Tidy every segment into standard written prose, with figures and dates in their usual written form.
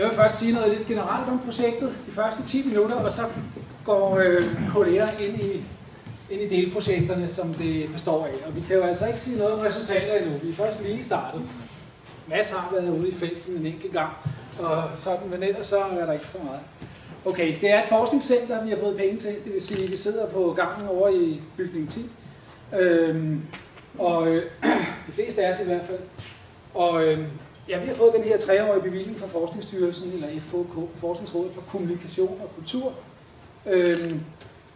Jeg vil først sige noget lidt generelt om projektet, de første 10 minutter, og så går kolleger ind i delprojekterne, som det består af. Og vi kan jo altså ikke sige noget om resultater endnu. Vi er først lige startet. Mads har været ude i felten en enkelt gang, og sådan, men ellers så er der ikke så meget. Okay, det er et forskningscenter, vi har fået penge til. Det vil sige, at vi sidder på gangen over i bygning 10. De fleste af os i hvert fald. Og ja, vi har fået den her 3-årige bevilling fra Forskningsstyrelsen, eller FKK, Forskningsrådet for Kommunikation og Kultur.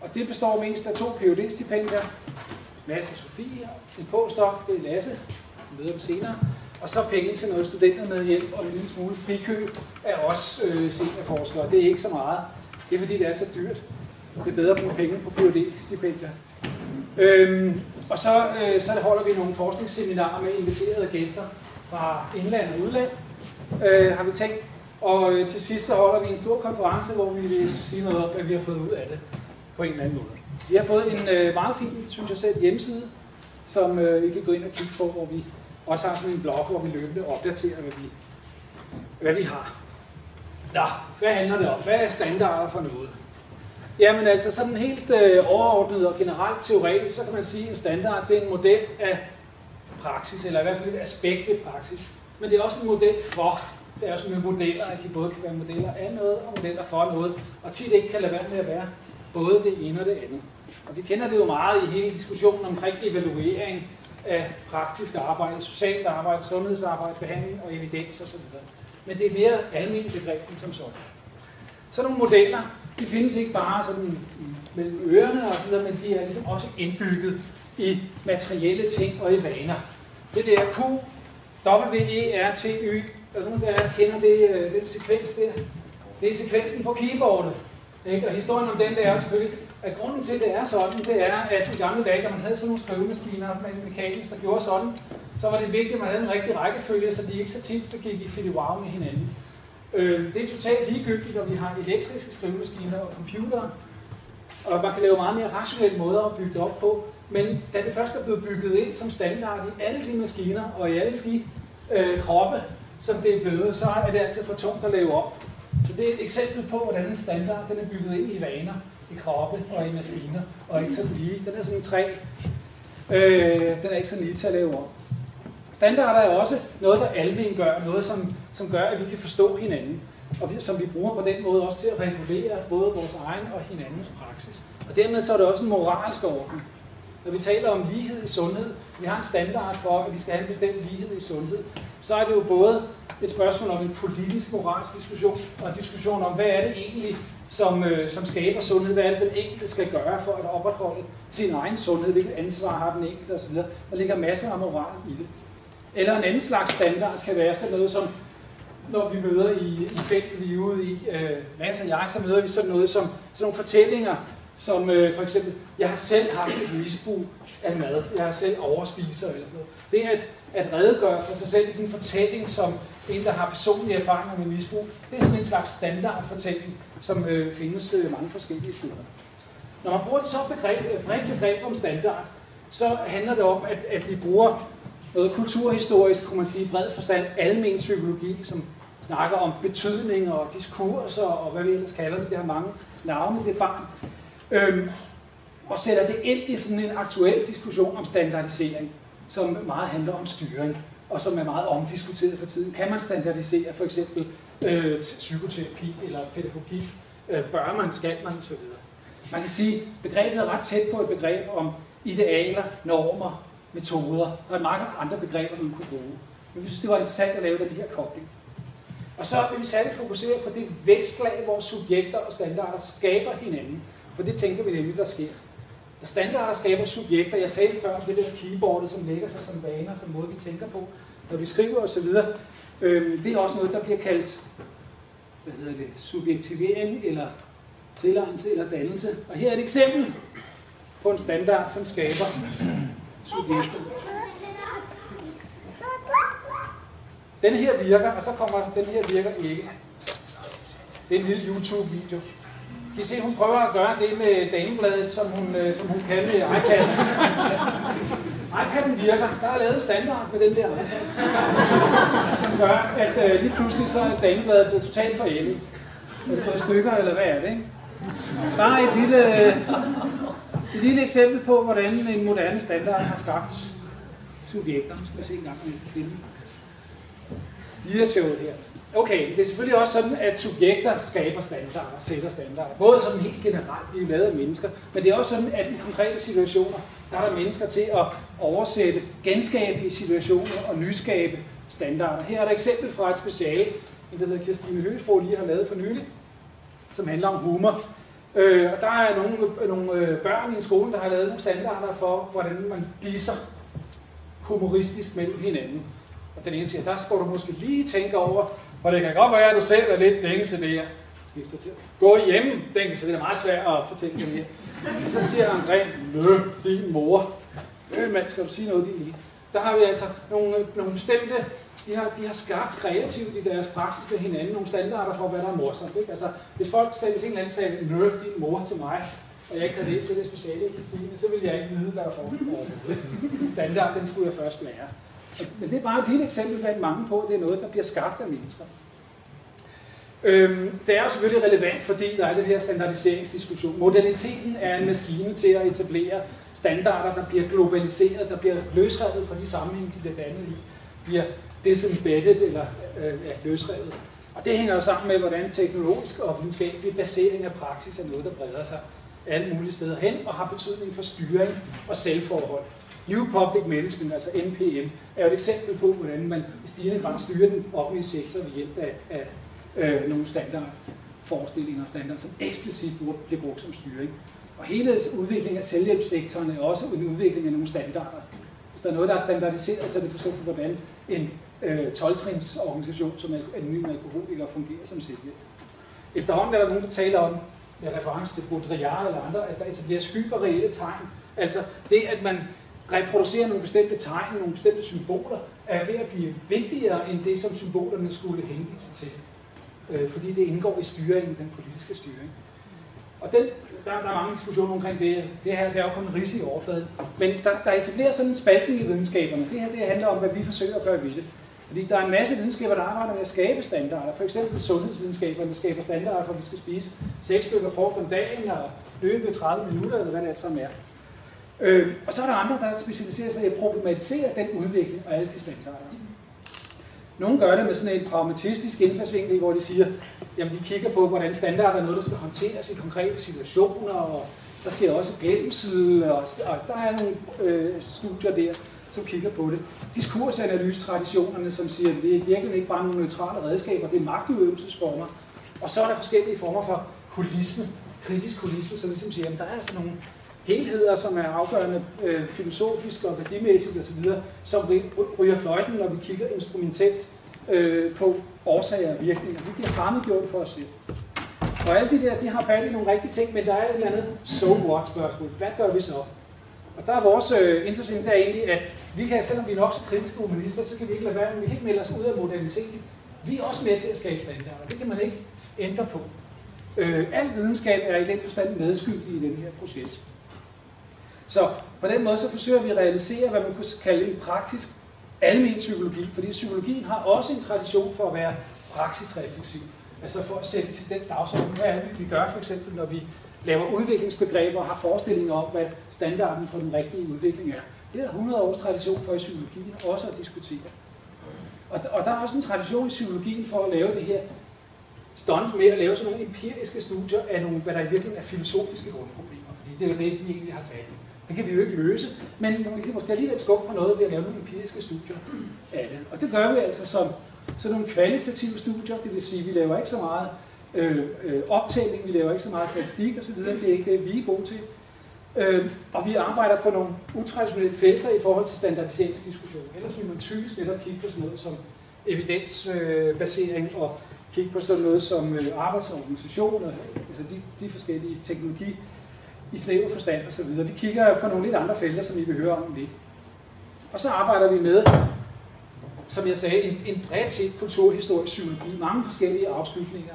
Og det består mest af 2 PhD-stipendier. Mads og Sofie, en postdoc, det er Lasse, vi møder dem senere. Og så penge til noget studentermedhjælp og en lille smule frikøb af os seniorforskere. Det er ikke så meget. Det er fordi, det er så dyrt. Det er bedre at bruge penge på PhD-stipendier. Og så holder vi nogle forskningsseminarer med inviterede gæster fra indland og udland, har vi tænkt. Og til sidst så holder vi en stor konference, hvor vi vil sige noget om, hvad vi har fået ud af det på en eller anden måde. Vi har fået en meget fin, synes jeg selv, hjemmeside, som vi kan gå ind og kigge på, hvor vi også har sådan en blog, hvor vi løbende opdaterer, hvad vi har. Nå, hvad handler det om? Hvad er standarder for noget? Jamen altså sådan helt overordnet og generelt teoretisk, så kan man sige, at en standard det er en model af praksis, eller i hvert fald et aspekt ved praksis. Men det er også en model for. Det er også med modeller, at de både kan være modeller af noget og modeller for noget, og tit ikke kan lade være med at være både det ene og det andet. Og vi kender det jo meget i hele diskussionen omkring evaluering af praktisk arbejde, socialt arbejde, sundhedsarbejde, behandling og evidens osv. Men det er mere almindeligt begreb end som sådan. Sådan nogle modeller, de findes ikke bare sådan mellem ørerne og så videre, men de er ligesom også indbygget i materielle ting og i vaner. Det der Q, W, E, R, T, Y, der er nogen, der kender den sekvens der. Det er sekvensen på keyboardet. Ikke? Og historien om den, det er selvfølgelig, at grunden til, at det er sådan, det er, at i gamle dage, da man havde sådan nogle skrivemaskiner med mekanisk, der gjorde sådan, så var det vigtigt, at man havde en rigtig rækkefølge, så de ikke så tit gik i filiwau med hinanden. Det er totalt ligegyldigt, når vi har elektriske skrivemaskiner og computere, og man kan lave meget mere rationelle måder at bygge det op på. Men da det først er blevet bygget ind som standard i alle de maskiner og i alle de kroppe, som det er blevet, så er det altså for tungt at lave op. Så det er et eksempel på, hvordan en standard den er bygget ind i vaner, i kroppe og i maskiner, og ikke så lige. Den er sådan en træ. Den er ikke så lige til at lave op. Standarder er også noget, der almengør, noget som gør, at vi kan forstå hinanden, og som vi bruger på den måde også til at regulere både vores egen og hinandens praksis. Og dermed så er det også en moralsk orden. Når vi taler om lighed i sundhed, vi har en standard for, at vi skal have en bestemt lighed i sundhed, så er det jo både et spørgsmål om en politisk moralsk diskussion, og en diskussion om, hvad er det egentlig, som skaber sundhed, hvad er det, den enkelte skal gøre for at opretholde sin egen sundhed, hvilket ansvar har den enkelte osv. Der ligger masser af moral i det. Eller en anden slags standard kan være sådan noget som, når vi møder i feltet, vi er ude i, Mads og jeg, så møder vi sådan noget som sådan nogle fortællinger, som for eksempel, jeg har selv haft et misbrug af mad, jeg har selv overspiser eller sådan noget. Det er at redegøre for sig selv i sin fortælling som en, der har personlige erfaringer med misbrug. Det er sådan en slags standardfortælling, som findes mange forskellige steder. Når man bruger et så bredt begreb om standard, så handler det om, at vi bruger noget kulturhistorisk, kunne man sige, i bred forstand, almen psykologi, som snakker om betydninger og diskurser og hvad vi ellers kalder det. Det har mange navne, det barn. Og sætter det ind i sådan en aktuel diskussion om standardisering, som meget handler om styring, og som er meget omdiskuteret for tiden. Kan man standardisere for eksempel psykoterapi eller pædagogik? Bør man, skal man osv.? Man kan sige, at begrebet er ret tæt på et begreb om idealer, normer, metoder og mange andre begreber, man kunne bruge. Men vi synes, det var interessant at lave den her kobling. Og så vil vi særligt fokusere på det vækstlag, hvor subjekter og standarder skaber hinanden. For det tænker vi nemlig, der sker. Når standarder skaber subjekter, jeg talte før om det der keyboardet, som lægger sig som vaner, som måde vi tænker på, når vi skriver osv. Det er også noget, der bliver kaldt subjektivering, eller tilegnelse, eller dannelse. Og her er et eksempel på en standard, som skaber subjekter. Den her virker, og så kommer den her virker ikke. Det er en lille YouTube-video. Kan I se, hun prøver at gøre det med damebladet, som hun kan med iPad'en. iPad'en virker. Der er lavet standard med den der iPad, som gør, at lige pludselig så er damebladet blevet totalt forældet. Er det gået i stykker, eller hvad er det, ikke? Bare et lille eksempel på, hvordan en moderne standard har skabt subjekter. Nu skal vi se en gang med filmen. De er sjovt her. Okay, det er selvfølgelig også sådan, at subjekter skaber standarder, sætter standarder. Både sådan helt generelt, de er lavet af mennesker, men det er også sådan, at i konkrete situationer, der er der mennesker til at oversætte, genskabe i situationer og nyskabe standarder. Her er der et eksempel fra et speciale, der hedder Kirstine Høgsbro lige har lavet for nylig, som handler om humor. Og der er nogle børn i en skole, der har lavet nogle standarder for, hvordan man disser humoristisk mellem hinanden. Og den ene siger, der skal du måske lige tænke over, og det kan godt være, at du selv er lidt dængse der. Skifter til. Gå hjemme, dængse, det er meget svært at fortælle det her. Så siger André, din mor. Mand, skal du sige noget, din lille. Der har vi altså nogle bestemte, de har skabt kreativt i deres praksis med hinanden, nogle standarder for, hvad der er morsomt. Ikke? Altså, hvis folk sagde, hvis en eller anden sagde, din mor til mig, og jeg ikke havde læst det speciale i Kirstine, så ville jeg ikke vide, hvad der foregår. Standard, den skulle jeg først lære. Men det er bare et lille eksempel blandt mange på, det er noget, der bliver skabt af mennesker. Det er jo selvfølgelig relevant, fordi der er den her standardiseringsdiskussion. Moderniteten er en maskine til at etablere standarder, der bliver globaliseret, der bliver løsrevet fra de sammenhæng, de bliver dannet i, bliver disembedded eller løsrevet. Og det hænger jo sammen med, hvordan teknologisk og videnskabelig basering af praksis er noget, der breder sig alle mulige steder hen og har betydning for styring og selvforhold. New Public Management, altså NPM, er jo et eksempel på, hvordan man i stigende grad styrer den offentlige sektor ved hjælp af nogle standardforestillinger og standarder, som eksplicit bliver brugt som styring. Og hele udviklingen af selvhjælpssektoren er også en udvikling af nogle standarder. Hvis der er noget, der er standardiseret, så er det for eksempel, hvordan en 12-trinsorganisation, som anonym alkoholiker, fungerer som selvhjælp. Efterhånden er der nogen, der taler om, med reference til Baudrillard eller andre, at der etableres hyperreelle tegn. Altså det, at man reproducerer nogle bestemte tegn, nogle bestemte symboler, er ved at blive vigtigere end det, som symbolerne skulle henvise til. Fordi det indgår i styringen, den politiske styring. Og der er mange diskussioner omkring det. Det her det er jo kun en ridse i overfladen. Men der etablerer sådan en spaltning i videnskaberne. Det her det handler om, hvad vi forsøger at gøre ved det. Fordi der er en masse videnskaber, der arbejder med at skabe standarder. For eksempel sundhedsvidenskaberne, der skaber standarder for, at vi skal spise 6 stykker frugt om dagen og løbe 30 minutter, eller hvad det alt sammen er. Og så er der andre, der specialiserer sig i at problematisere den udvikling og alle de standarder. Nogle gør det med sådan en pragmatistisk indfaldsvinkel, hvor de siger, jamen vi kigger på, hvordan standarder er noget, der skal håndteres i konkrete situationer, og der sker også glemsel, og der er nogle studier der, som kigger på det. Diskursanalyse-traditionerne, som siger, at det er virkelig ikke bare nogle neutrale redskaber, det er magtudøvelsesformer. Og så er der forskellige former for holisme, kritisk holisme, som ligesom siger, at der er altså nogle helheder, som er afgørende filosofisk og værdimæssigt osv., som ryger fløjten, når vi kigger instrumentelt på årsager og virkninger. Vi bliver fremmedgjort for os selv. Og alle de der, de har fat i nogle rigtige ting, men der er et eller andet so what spørgsmål. Hvad gør vi så? Og der er vores indforskning der egentlig, at vi kan, selvom vi er nok så kritiske humanister, så kan vi ikke lade være, men vi kan ikke melde os ud af moderniteten. Vi er også med til at skabe standarder. Det kan man ikke ændre på. Al videnskab er i den forstand medskyldig i den her proces. Så på den måde så forsøger vi at realisere, hvad man kunne kalde en praktisk almen psykologi, fordi psykologien har også en tradition for at være praksisrefleksiv. Altså for at sætte til den dagsorden, hvad er det, vi gør for eksempel, når vi laver udviklingsbegreber og har forestillinger om, hvad standarden for den rigtige udvikling er. Det er der 100 års tradition for i psykologien også at diskutere. Og der er også en tradition i psykologien for at lave det her stunt med at lave sådan nogle empiriske studier af nogle, hvad der i virkeligheden er filosofiske grundproblemer, fordi det er jo det, vi egentlig har fat i. Det kan vi jo ikke løse, men vi kan måske alligevel skubbe på noget ved at lave nogle empiriske studier af det. Og det gør vi altså som sådan nogle kvalitative studier, det vil sige, at vi laver ikke så meget optælling, vi laver ikke så meget statistik osv., det er ikke det, vi er gode til. Og vi arbejder på nogle utraditionelle felter i forhold til standardiseringsdiskussion. Ellers vil man typisk netop kigge på sådan noget som evidensbasering og kigge på sådan noget som arbejdsorganisationer, altså de forskellige teknologi i snæver forstand osv. Vi kigger på nogle lidt andre felter, som I vil høre om lidt. Og så arbejder vi med, som jeg sagde, en bredt set kulturhistorisk psykologi. Mange forskellige afskygninger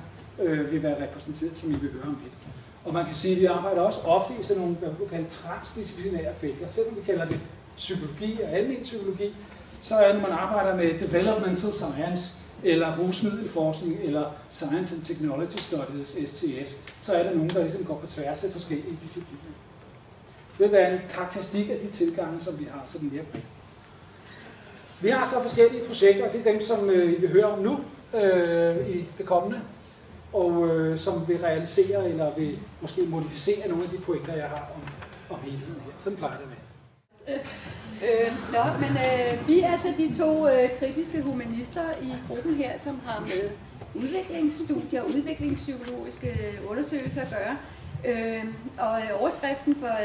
vil være repræsenteret, som I vil høre om lidt. Og man kan sige, at vi arbejder også ofte i sådan nogle, hvad vi kan kalde transdisciplinære felter. Selvom vi kalder det psykologi og almen psykologi, så er når man arbejder med developmental science, eller rusmiddelforskning, eller Science and Technology Studies, STS, så er der nogen, der ligesom går på tværs af forskellige discipliner. Det vil være en karakteristik af de tilgange, som vi har sådan mere bredt. Vi har så forskellige projekter, og det er dem, som I vil høre om nu i det kommende, og som vil realisere eller vil måske modificere nogle af de pointer, jeg har om helheden her. Sådan plejer det at være. Vi er så de to kritiske humanister i gruppen her, som har med udviklingsstudier og udviklingspsykologiske undersøgelser at gøre. Og overskriften for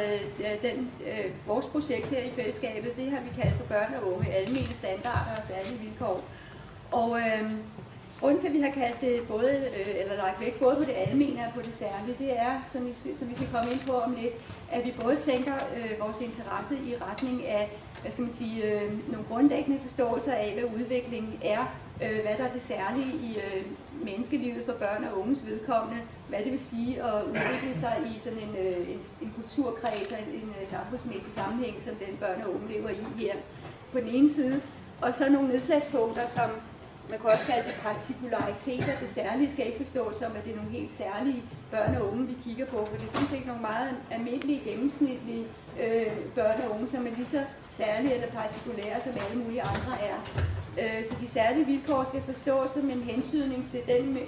vores projekt her i fællesskabet, det har vi kaldt for børn og unge, almene standarder og særlige vilkår. Og grunden til, at vi har kaldt det eller lagt vægt både på det almene og på det særlige, det er, som vi skal komme ind på om lidt, at vi både tænker vores interesse i retning af, nogle grundlæggende forståelser af, hvad udviklingen er, hvad der er det særlige i menneskelivet for børn og unges vedkommende, hvad det vil sige at udvikle sig i sådan en kulturkreds og en samfundsmæssig sammenhæng, som den børn og unge lever i her på den ene side, og så nogle nedslagspunkter, som man kan også kalde det partikulariteter. Det særlige skal ikke forstås som, at det er nogle helt særlige børn og unge, vi kigger på, for det er sådan set nogle meget almindelige, gennemsnitlige børn og unge, som er lige så særlige eller partikulære, som alle mulige andre er. Så de særlige vilkår skal forstås som en hensynning til den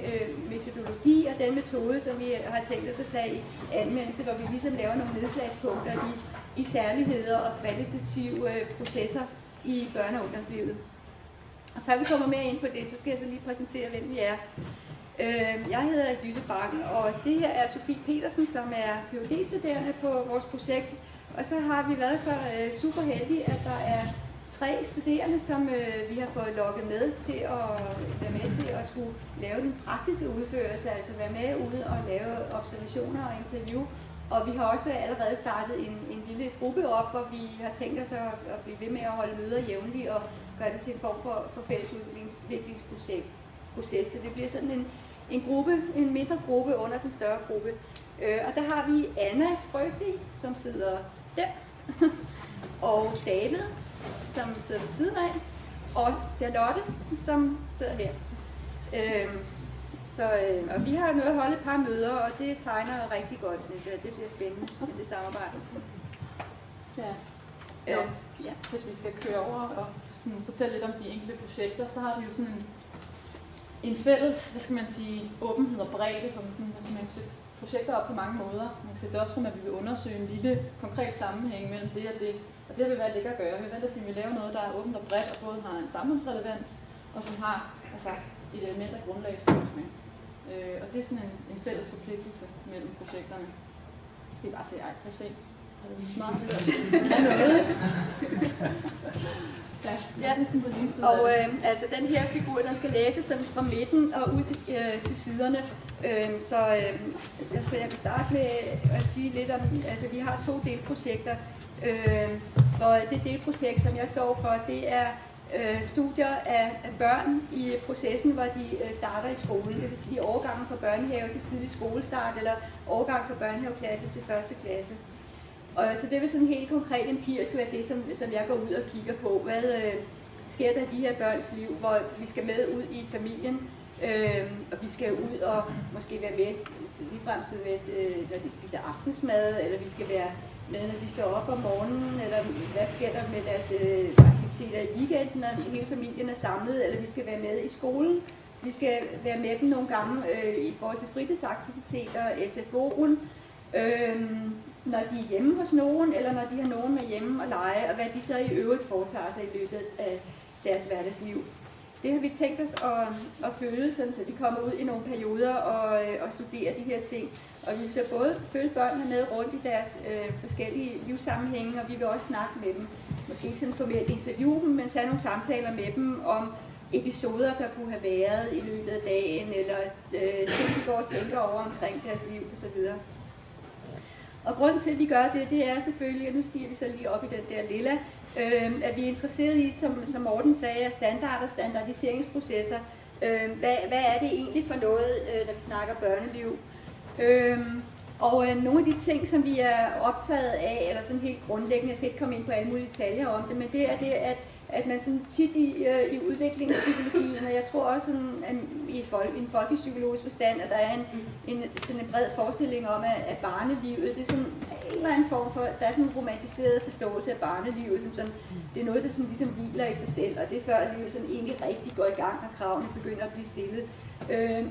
metodologi og den metode, som vi har tænkt os at tage i anvendelse, hvor vi ligesom laver nogle nedslagspunkter i særligheder og kvalitative processer i børne- og ungdomslivet. Og før vi kommer mere ind på det, så skal jeg så lige præsentere, hvem vi er. Jeg hedder Jytte Bakken, og det her er Sofie Petersen, som er Ph.D.-studerende på vores projekt. Og så har vi været så super heldige, at der er 3 studerende, som vi har fået lukket med til at være med til at skulle lave den praktiske udførelse, altså være med ude og lave observationer og interview. Og vi har også allerede startet en lille gruppe op, hvor vi har tænkt os at blive ved med at holde møder jævnligt og gøre det til en form for fælles udviklingsproces. Så det bliver sådan en mindre gruppe under den større gruppe. Og der har vi Anna Frøsi, som sidder der, og David, som sidder ved siden af, og Charlotte, som sidder her. Og vi har nået at holde et par møder, og det tegner rigtig godt, synes jeg. Det bliver spændende med det samarbejde. Ja. Hvis vi skal køre over og sådan fortælle lidt om de enkelte projekter, så har vi jo sådan en fælles, åbenhed og bredde, for man kan sætte projekter op på mange måder. Man kan sætte det op som, at vi vil undersøge en lille konkret sammenhæng mellem det og det. Og det har vi valgt ikke at gøre. Vi har valgt at sige, at vi laver noget, der er åbent og bredt, og både har en samfundsrelevans, og som har et element af grundlagsforskning. Og det er sådan en fælles forpligtelse mellem projekterne. Så skal I bare se, prøv at se. Er det smart? Er noget? Ja, det er sådan på din side. Og altså den her figur, den skal læses sådan fra midten og ud til siderne. Så jeg kan starte med at sige lidt om, altså vi har 2 delprojekter. Og det delprojekt, som jeg står for, det er studier af børn i processen, hvor de starter i skolen. Det vil sige overgangen fra børnehave til tidlig skolestart, eller overgang fra børnehaveklasse til 1. klasse. Og så det vil sådan helt konkret empirisk være det, som jeg går ud og kigger på. Hvad sker der i de her børns liv, hvor vi skal med ud i familien, og vi skal ud og måske være med ligefrem når de spiser aftensmad, eller vi skal være med, når de står op om morgenen, eller hvad sker der med deres aktiviteter i weekenden, når hele familien er samlet, eller vi skal være med i skolen. Vi skal være med dem nogle gange i forhold til fritidsaktiviteter, SFO'en, når de er hjemme hos nogen, eller når de har nogen med hjemme og lege, og hvad de så i øvrigt foretager sig i løbet af deres hverdagsliv. Det har vi tænkt os at følge, sådan, så de kommer ud i nogle perioder og studerer de her ting. Og vi vil så både følge børnene med rundt i deres forskellige livssammenhænge, og vi vil også snakke med dem. Måske ikke sådan formelt interviewe dem, men have nogle samtaler med dem om episoder, der kunne have været i løbet af dagen, eller ting, de går og tænker over omkring deres liv osv. Og grunden til, at vi gør det er selvfølgelig, og nu stiger vi så lige op i den der lilla, at vi er interesseret i, som Morten sagde, standarder, standardiseringsprocesser. Hvad er det egentlig for noget, når vi snakker børneliv? Og nogle af de ting, som vi er optaget af, eller sådan helt grundlæggende, jeg skal ikke komme ind på alle mulige detaljer om det, men det er det, at man sådan tit i udviklingspsykologien, og jeg tror også sådan, i en folkepsykologisk forstand, at der er sådan en bred forestilling om, at barnelivet, det er sådan en eller anden form for, der er sådan en romantiseret forståelse af barnelivet, som sådan, det er noget, der sådan ligesom hviler i sig selv, og det er før livet sådan egentlig rigtig går i gang, og kravene begynder at blive stillet.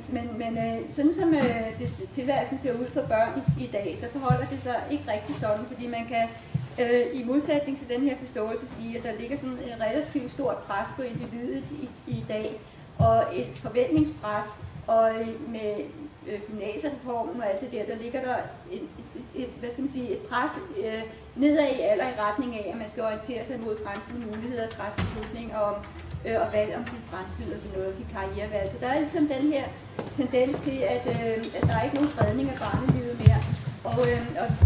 Men sådan som tilværelsen ser ud for børn i dag, så forholder det sig ikke rigtig sådan, fordi man kan i modsætning til den her forståelse sige, at der ligger sådan et relativt stort pres på individet i dag, og et forventningspres, og med gymnasiereformen og alt det der ligger der et pres nedad i alder i retning af, at man skal orientere sig mod fremtidige muligheder og træffe beslutninger om og valg om sin fremtid og sådan noget, sin karrierevalg. Så der er ligesom den her tendens til, at der er ikke nogen fredning af barnelivet mere.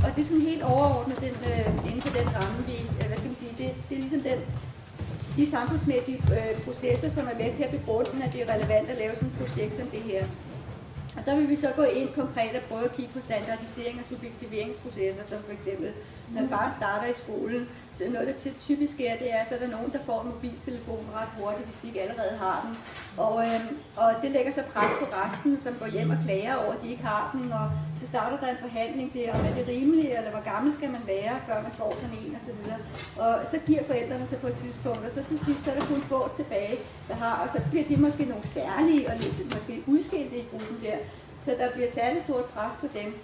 Og det er sådan helt overordnet inden for den ramme, det er ligesom de samfundsmæssige processer, som er med til at begrunde, at det er relevant at lave sådan et projekt som det her. Og der vil vi så gå ind konkret og prøve at kigge på standardisering og subjektiveringsprocesser, som for eksempel, når barn starter i skolen, så noget, der typisk sker, det er, så er der nogen, der får en mobiltelefon ret hurtigt, hvis de ikke allerede har den. Og det lægger så pres på resten, som går hjem og klager over, at de ikke har den, og så starter der en forhandling der, om er det rimeligt, eller hvor gammel skal man være, før man får sådan en, og så videre. Og så giver forældrene sig på et tidspunkt, og så til sidst, så er der kun få tilbage, der har, og så bliver de måske nogle særlige, og måske udskilte i gruppen der, så der bliver særligt stort pres på dem.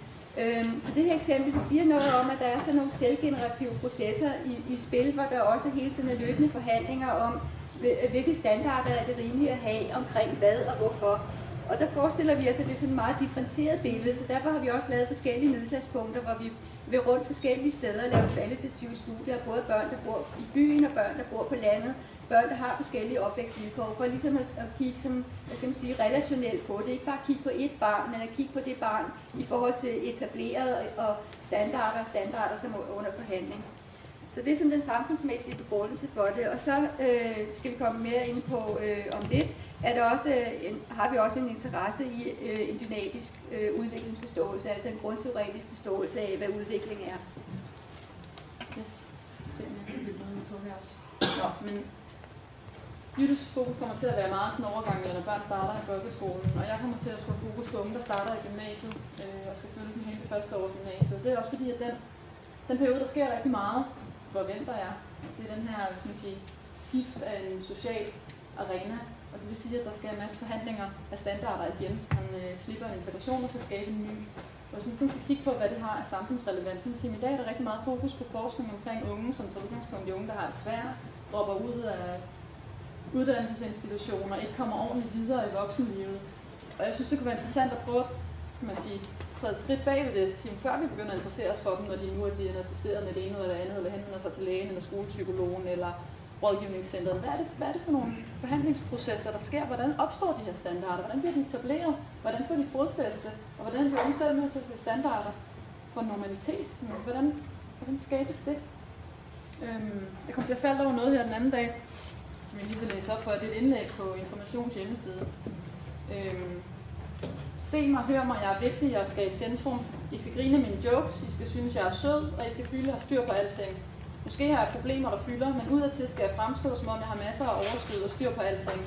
Så det her eksempel, det siger noget om, at der er sådan nogle selvgenerative processer i spil, hvor der også hele tiden er løbende forhandlinger om, hvilke standarder er det rimeligt at have omkring hvad og hvorfor. Og der forestiller vi os, at det er sådan et meget differentieret billede, så derfor har vi også lavet forskellige nedslagspunkter, hvor vi vil rundt forskellige steder og lave kvalitative studier, både børn, der bor i byen og børn, der bor på landet, børn, der har forskellige opvækstvilkår, for ligesom at kigge sådan, relationelt på det. Ikke bare at kigge på et barn, men at kigge på det barn i forhold til etablerede og standarder som er under forhandling. Så det er sådan den samfundsmæssige begrundelse for det, og så skal vi komme mere ind på om lidt, at har vi også en interesse i en dynamisk udviklingsforståelse, altså en grundteoretisk forståelse af, hvad udvikling er. Yes. Nå, men Jyttes fokus kommer til at være meget sådan overgang, når børn starter i folkeskolen, og jeg kommer til at skulle fokus på unge, der starter i gymnasiet, og skal følge dem hele det første år i gymnasiet. Det er også fordi, at den periode, der sker rigtig meget, forventer jeg, det er den her skift af en social arena, og det vil sige, at der skal en masse forhandlinger af standarder igen. Man slipper en integration og så skaber en ny. Og hvis man sådan skal kigge på, hvad det har af samfundsrelevans, så vil sige, at i dag er der rigtig meget fokus på forskning omkring unge, som tager udgangspunkt i unge, der har det svært, dropper ud af uddannelsesinstitutioner, ikke kommer ordentligt videre i voksenlivet. Og jeg synes, det kunne være interessant at prøve at træde et skridt bag ved det, før vi begynder at interessere os for dem, når de nu er diagnosticeret med det ene eller det andet, eller henvender sig til lægen, eller skolepsykologen, eller rådgivningscenteret. Hvad er det for nogle forhandlingsprocesser, der sker? Hvordan opstår de her standarder? Hvordan bliver de etableret? Hvordan får de fodfæste? Og hvordan bliver de selv med til standarder for normalitet? Hvordan skabes det? Jeg faldt over noget her den anden dag, som jeg lige vil læse op for. Det er et indlæg på Informations hjemmeside. Se mig, hør mig, jeg er vigtig, jeg skal i centrum. I skal grine mine jokes, I skal synes, jeg er sød, og I skal føle, jeg har styr på alting. Måske har jeg problemer, der fylder, men udadtil skal jeg fremstå, som om jeg har masser af overskud og styr på alting.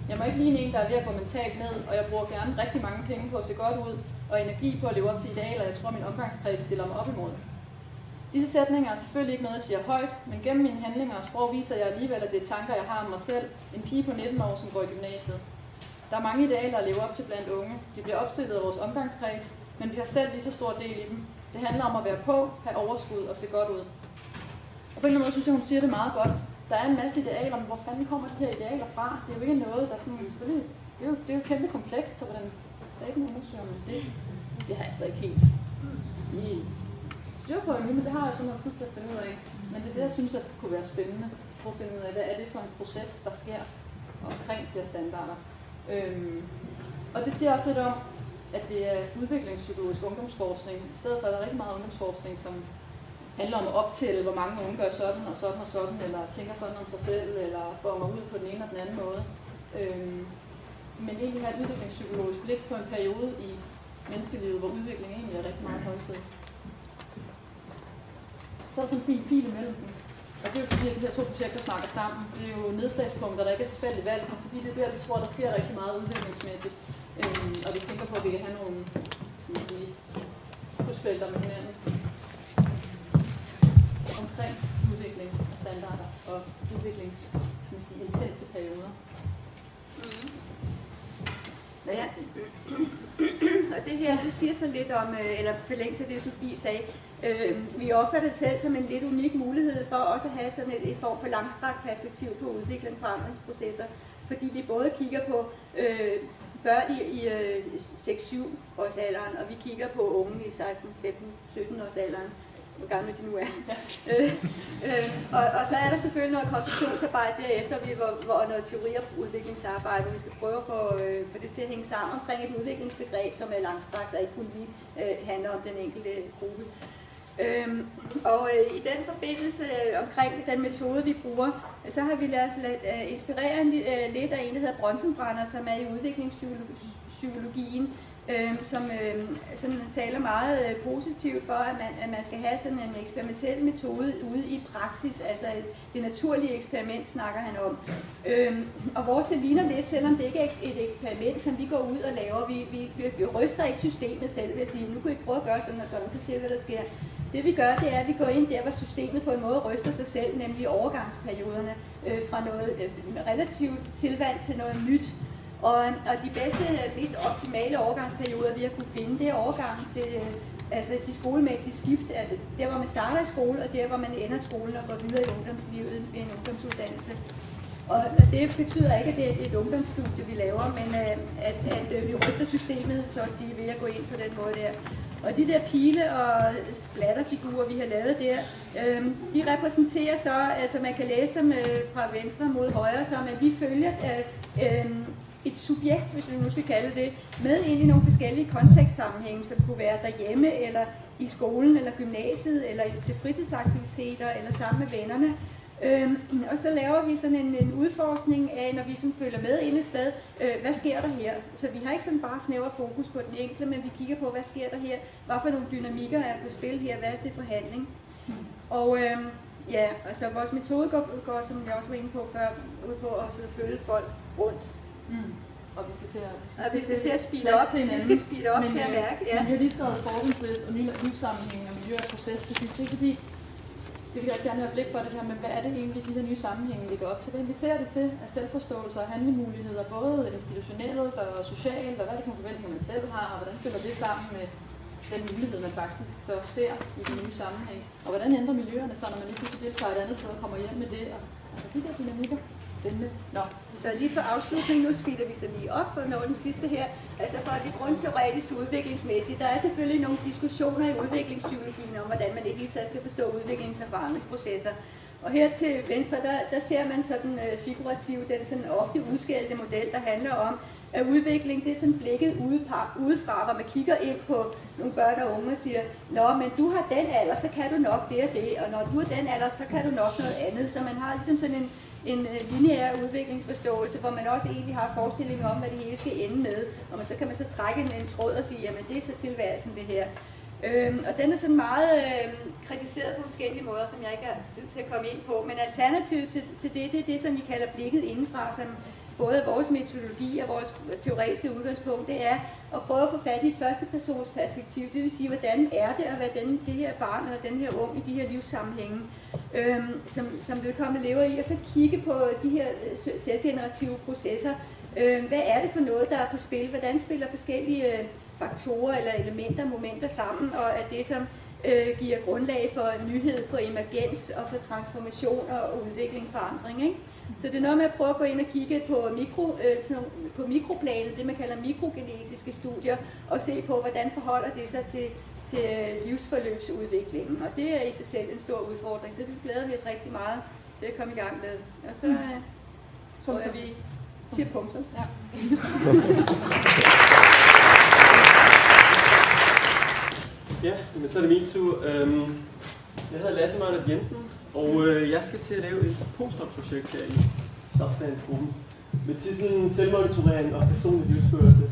Jeg må ikke ligne en, der er ved at gå mentalt ned, og jeg bruger gerne rigtig mange penge på at se godt ud, og energi på at leve op til idealer, jeg tror, min omgangskreds stiller mig op imod. Disse sætninger er selvfølgelig ikke noget, jeg siger højt, men gennem mine handlinger og sprog viser jeg alligevel, at det er tanker, jeg har om mig selv, en pige på 19 år, som går i gymnasiet. Der er mange idealer at leve op til blandt unge. De bliver opstillet af vores omgangskreds, men vi har selv lige så stor del i dem. Det handler om at være på, have overskud og se godt ud. Og på en eller anden måde synes jeg, hun siger det meget godt. Der er en masse idealer, men hvor fanden kommer de her idealer fra? Det er jo ikke noget, der sådan, selvfølgelig, det er jo kæmpe komplekst, så hvordan staten undersøger man det? Det har jeg altså ikke helt styr på endnu, men det har jeg så noget tid til at finde ud af. Men det er det, jeg synes, at det kunne være spændende. Prøv at finde ud af, hvad er det for en proces, der sker omkring de her standarder. Og det siger også lidt om, at det er udviklingspsykologisk ungdomsforskning. I stedet for, at der er rigtig meget ungdomsforskning, som handler om at optælle, hvor mange unge gør sådan og sådan og sådan, eller tænker sådan om sig selv, eller bomber ud på den ene og den anden måde. Men egentlig har et udviklingspsykologisk blik på en periode i menneskelivet, hvor udvikling egentlig er rigtig meget højsædet. Så er der sådan en fin pil imellem dem. Og det er jo fordi, at de her to projekter snakker sammen. Det er jo nedslagspunkter, der ikke er tilfældigt valgt, men fordi det er der, vi tror, der sker rigtig meget udviklingsmæssigt. Og vi tænker på, at vi kan have nogle krydsfelter med hinanden omkring udvikling af standarder og intense perioder. Ja. Og det her, det siger så lidt om, eller forlængelse af det, Sofie sagde, vi opfatter det selv som en lidt unik mulighed for også at have sådan et form for langstrakt perspektiv på udvikling og forandringsprocesser, fordi vi både kigger på børn i 6-7 års alderen, og vi kigger på unge i 16, 15, 17 års alderen, hvor gamle de nu er. Og så er der selvfølgelig noget konstruktionsarbejde derefter, hvor noget teori- og udviklingsarbejde, hvor vi skal prøve at få det til at hænge sammen omkring et udviklingsbegreb, som er langstrakt og ikke kun lige handler om den enkelte gruppe. I den forbindelse omkring den metode, vi bruger, så har vi ladet inspirere lidt af en, der hedder Bronfenbrenner, som er i udviklingspsykologien, som taler meget positivt for, at man skal have sådan en eksperimentel metode ude i praksis, altså det naturlige eksperiment snakker han om. Og vores det ligner lidt, selvom det ikke er et eksperiment, som vi går ud og laver. Vi ryster ikke systemet selv ved at sige, nu kan I prøve at gøre sådan og sådan, så ser vi, hvad der sker. Det vi gør, det er, at vi går ind der, hvor systemet på en måde ryster sig selv, nemlig overgangsperioderne fra noget relativt tilvalgt til noget nyt. Og de mest optimale overgangsperioder, vi har kunne finde, det er overgangen til de skolemæssige skift, altså der, hvor man starter i skole, og der, hvor man ender skolen og går videre i ungdomslivet ved en ungdomsuddannelse. Og det betyder ikke, at det er et ungdomsstudie, vi laver, men at vi ryster systemet, så at sige, ved at gå ind på den måde der. Og de der pile- og splatterfigurer, vi har lavet der, de repræsenterer så, altså man kan læse dem fra venstre mod højre, som at vi følger et subjekt, hvis vi nu skal kalde det, med ind i nogle forskellige kontekstsammenhænge, som kunne være derhjemme, eller i skolen, eller gymnasiet, eller til fritidsaktiviteter, eller sammen med vennerne. Og så laver vi sådan en udforskning af, når vi sådan følger med ind et sted, hvad sker der her? Så vi har ikke sådan bare snæver fokus på den enkelte, men vi kigger på, hvad sker der her? Hvad for nogle dynamikker er på spil her? Hvad er til forhandling? Og altså vores metode går, som jeg også var inde på før, ud på at følge folk rundt. Og vi skal til at speede op. Vi skal speede op, kan jeg mærke. Ja. Vi har lige skrevet forholdslæs og livssammenhæng og miljø og proces. Det er fordi, det vil jeg rigtig gerne have blik for det her, men hvad er det egentlig, de her nye sammenhænge ligger op til? Hvad inviterer det til af selvforståelse og handlemuligheder, både institutionelt og socialt, og hvad er det for forventninger, man selv har, og hvordan følger det sammen med den mulighed, man faktisk så ser i de nye sammenhæng? Og hvordan ændrer miljøerne sig, når man lige pludselig deltager et andet sted og kommer hjem med det? Og, altså de der dynamikker. Så lige for afslutning, nu speeder vi så lige op for at nå den sidste her. Altså for det grundteoretiske udviklingsmæssigt, der er selvfølgelig nogle diskussioner i udviklingspsykologien om, hvordan man ikke lige skal forstå udviklings- og forandringsprocesser. Og her til venstre, der ser man sådan figurativt den sådan ofte udskældte model, der handler om, at udvikling, det er sådan blikket udefra, hvor man kigger ind på nogle børn og unge og siger, nå, men du har den alder, så kan du nok det og det, og når du har den alder, så kan du nok noget andet. Så man har ligesom sådan en lineær udviklingsforståelse, hvor man også egentlig har forestilling om, hvad det hele skal ende med. Og så kan man så trække en tråd og sige, jamen det er så tilværelsen det her. Og den er sådan meget kritiseret på forskellige måder, som jeg ikke har tid til at komme ind på. Men alternativet til det er det, som vi kalder blikket indenfra, som både vores metodologi og vores teoretiske udgangspunkt, det er at prøve at få fat i et førstepersons perspektiv. Det vil sige, hvordan er det at være det her barn eller den her ung i de her livssammenhænge, som vedkommende lever i, og så kigge på de her selvgenerative processer. Hvad er det for noget, der er på spil? Hvordan spiller forskellige faktorer eller elementer, momenter sammen, og er det, som giver grundlag for nyhed, for emergens og for transformation og udvikling, forandring, ikke? Så det er noget med at prøve at gå ind og kigge på mikroplanet, det man kalder mikrogenetiske studier, og se på, hvordan forholder det sig til livsforløbsudviklingen. Og det er i sig selv en stor udfordring, så det glæder vi os rigtig meget til at komme i gang med. Og så tror jeg, vi siger punktum. Ja. Ja, men så er det min tur. Jeg hedder Lasse Mørnert Jensen, og jeg skal til at lave et postdoc-projekt her i substandsgruppen med titlen Selvmonitorering og personlig livsførelse.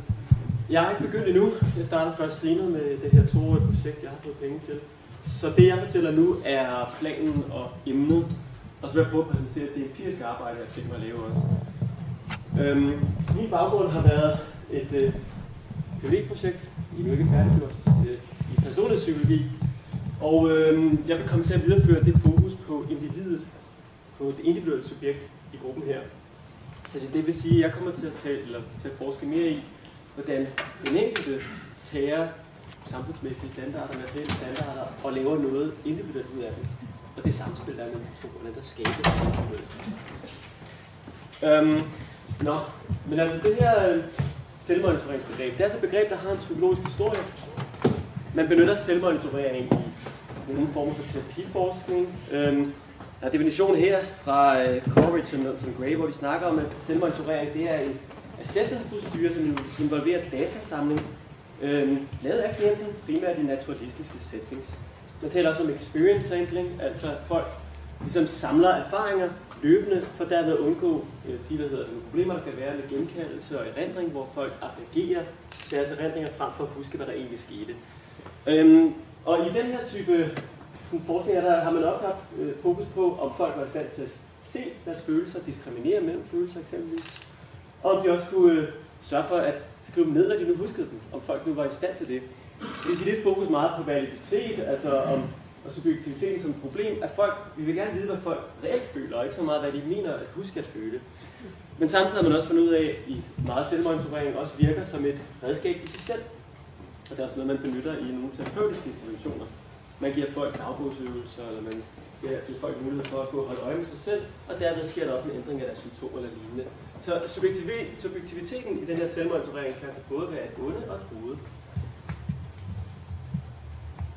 Jeg er ikke begyndt endnu. Jeg starter først senere med det her 2-årige projekt, jeg har fået penge til. Så det, jeg fortæller nu, er planen og emnet. Og så vil jeg prøve at præsentere det empiriske arbejde, jeg tænker mig at lave også. Min baggrund har været et PhD-projekt, i ikke færdiggjort, i personlighedspsykologi. Og jeg vil komme til at videreføre det fokus på individet, på det individuelle subjekt i gruppen her. Så det vil sige, at jeg kommer til at forske mere i, hvordan den enkelte tager samfundsmæssige standarder, materielle standarder, og laver noget individuelt ud af dem. Og det samspil, der er mellem to, hvordan der skabes individuelt. Men altså det her selvmonitoreringsbegreb, det er altså et begreb, der har en psykologisk historie. Man benytter selvmonitorering i nogle former for terapiforskning. Der er definitionen her fra Coleridge og Milton Gray, hvor de snakker om, at selvmonitorering det er en assessment-procedure, som involverer datasamling, lavet af klienten, primært i naturalistiske settings. Man taler også om experience sampling, altså at folk ligesom samler erfaringer løbende, for derved at undgå de problemer, der kan være med genkaldelse og erindring, hvor folk aggregerer deres erindringer frem for at huske, hvad der egentlig skete. Og i den her type forskning har man også haft fokus på, om folk var i stand til at se deres følelser, diskriminere mellem følelser eksempelvis, og om de også kunne sørge for at skrive dem ned, når de nu huskede dem, om folk nu var i stand til det. Det vil sige, det er fokus meget på validitet, altså om subjektiviteten som et problem, at vi vil gerne vide, hvad folk reelt føler, og ikke så meget, hvad de mener at huske at føle. Men samtidig har man også fundet ud af, at i meget selvmonitorering også virker som et redskab i sig selv. Og det er også noget, man benytter i nogle terapeutiske interventioner. Man giver folk dagbogsøvelser, eller man giver folk mulighed for at holde øje med sig selv, og derved sker der også en ændring af deres symptomer eller lignende. Så subjektiviteten i den her selvmonitorering kan altså både være et onde og et gode.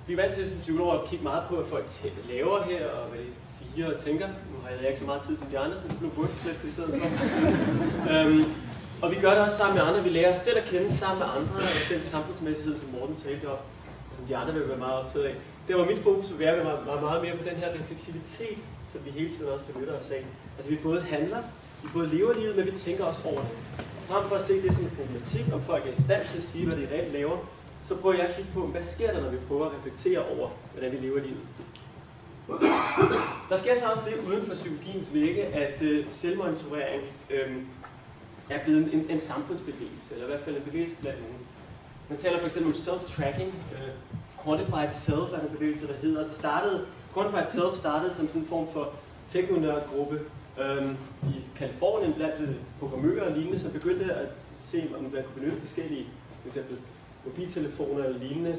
Vi er vant til som psykologer at kigge meget på, hvad folk laver her, og hvad de siger og tænker. Nu har jeg ikke så meget tid som de andre, så det blev hurtigt slet i stedet for. Og vi gør det også sammen med andre. Vi lærer os selv at kende sammen med andre, og den samfundsmæssighed, som Morten talte om, og som de andre vil være meget optaget af. Det var mit fokus at være meget mere på den her refleksivitet, som vi hele tiden også benytter os af. Altså vi både handler, vi både lever livet, men vi tænker også over det. Og frem for at se det som en problematik, om folk er i stand til at sige, hvad de reelt laver, så prøver jeg at kigge på, hvad sker der, når vi prøver at reflektere over, hvordan vi lever livet. Der sker så også det uden for psykologiens vægge, at selvmonitorering er blevet en samfundsbevægelse, eller i hvert fald en bevægelse blandt nogen. Man taler for eksempel om self-tracking, quantified self er en bevægelse, der hedder. Quantified self startede som sådan en form for teknonørdgruppe i Kalifornien blandt programmører og lignende, som begyndte at se, om man kunne benytte forskellige, for eksempel mobiltelefoner eller lignende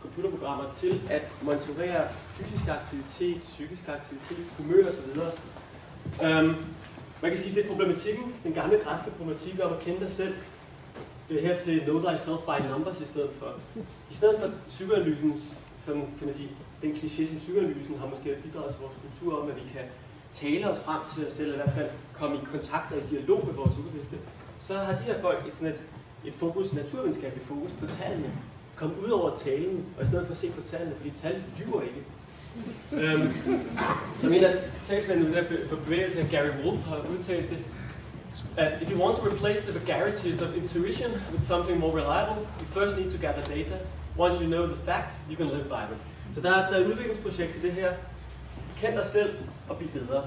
computerprogrammer til at monitorere fysisk aktivitet, psykisk aktivitet, humør osv. Man kan sige, at det er problematikken, den gamle græske problematik om at kende dig selv, her til know thyself by numbers i stedet for psykoanalysens, sådan kan man sige, den kliché, som psykoanalysen har måske bidraget til vores kultur om, at vi kan tale os frem til os selv, eller i hvert fald komme i kontakt og i dialog med vores ubevidste, så har de her folk et fokus, naturvidenskabeligt fokus på tallene. Kom ud over talen, og i stedet for at se på tallene, fordi tallene lyver ikke. Som en af talsmændene for bevægelsen, Gary Wolf, har udtalt det, at if you want to replace the vagaries of intuition with something more reliable, you first need to gather data. Once you know the facts, you can live by them. Så der er altså et udviklingsprojekt i det her. Kend dig selv og bliv bedre.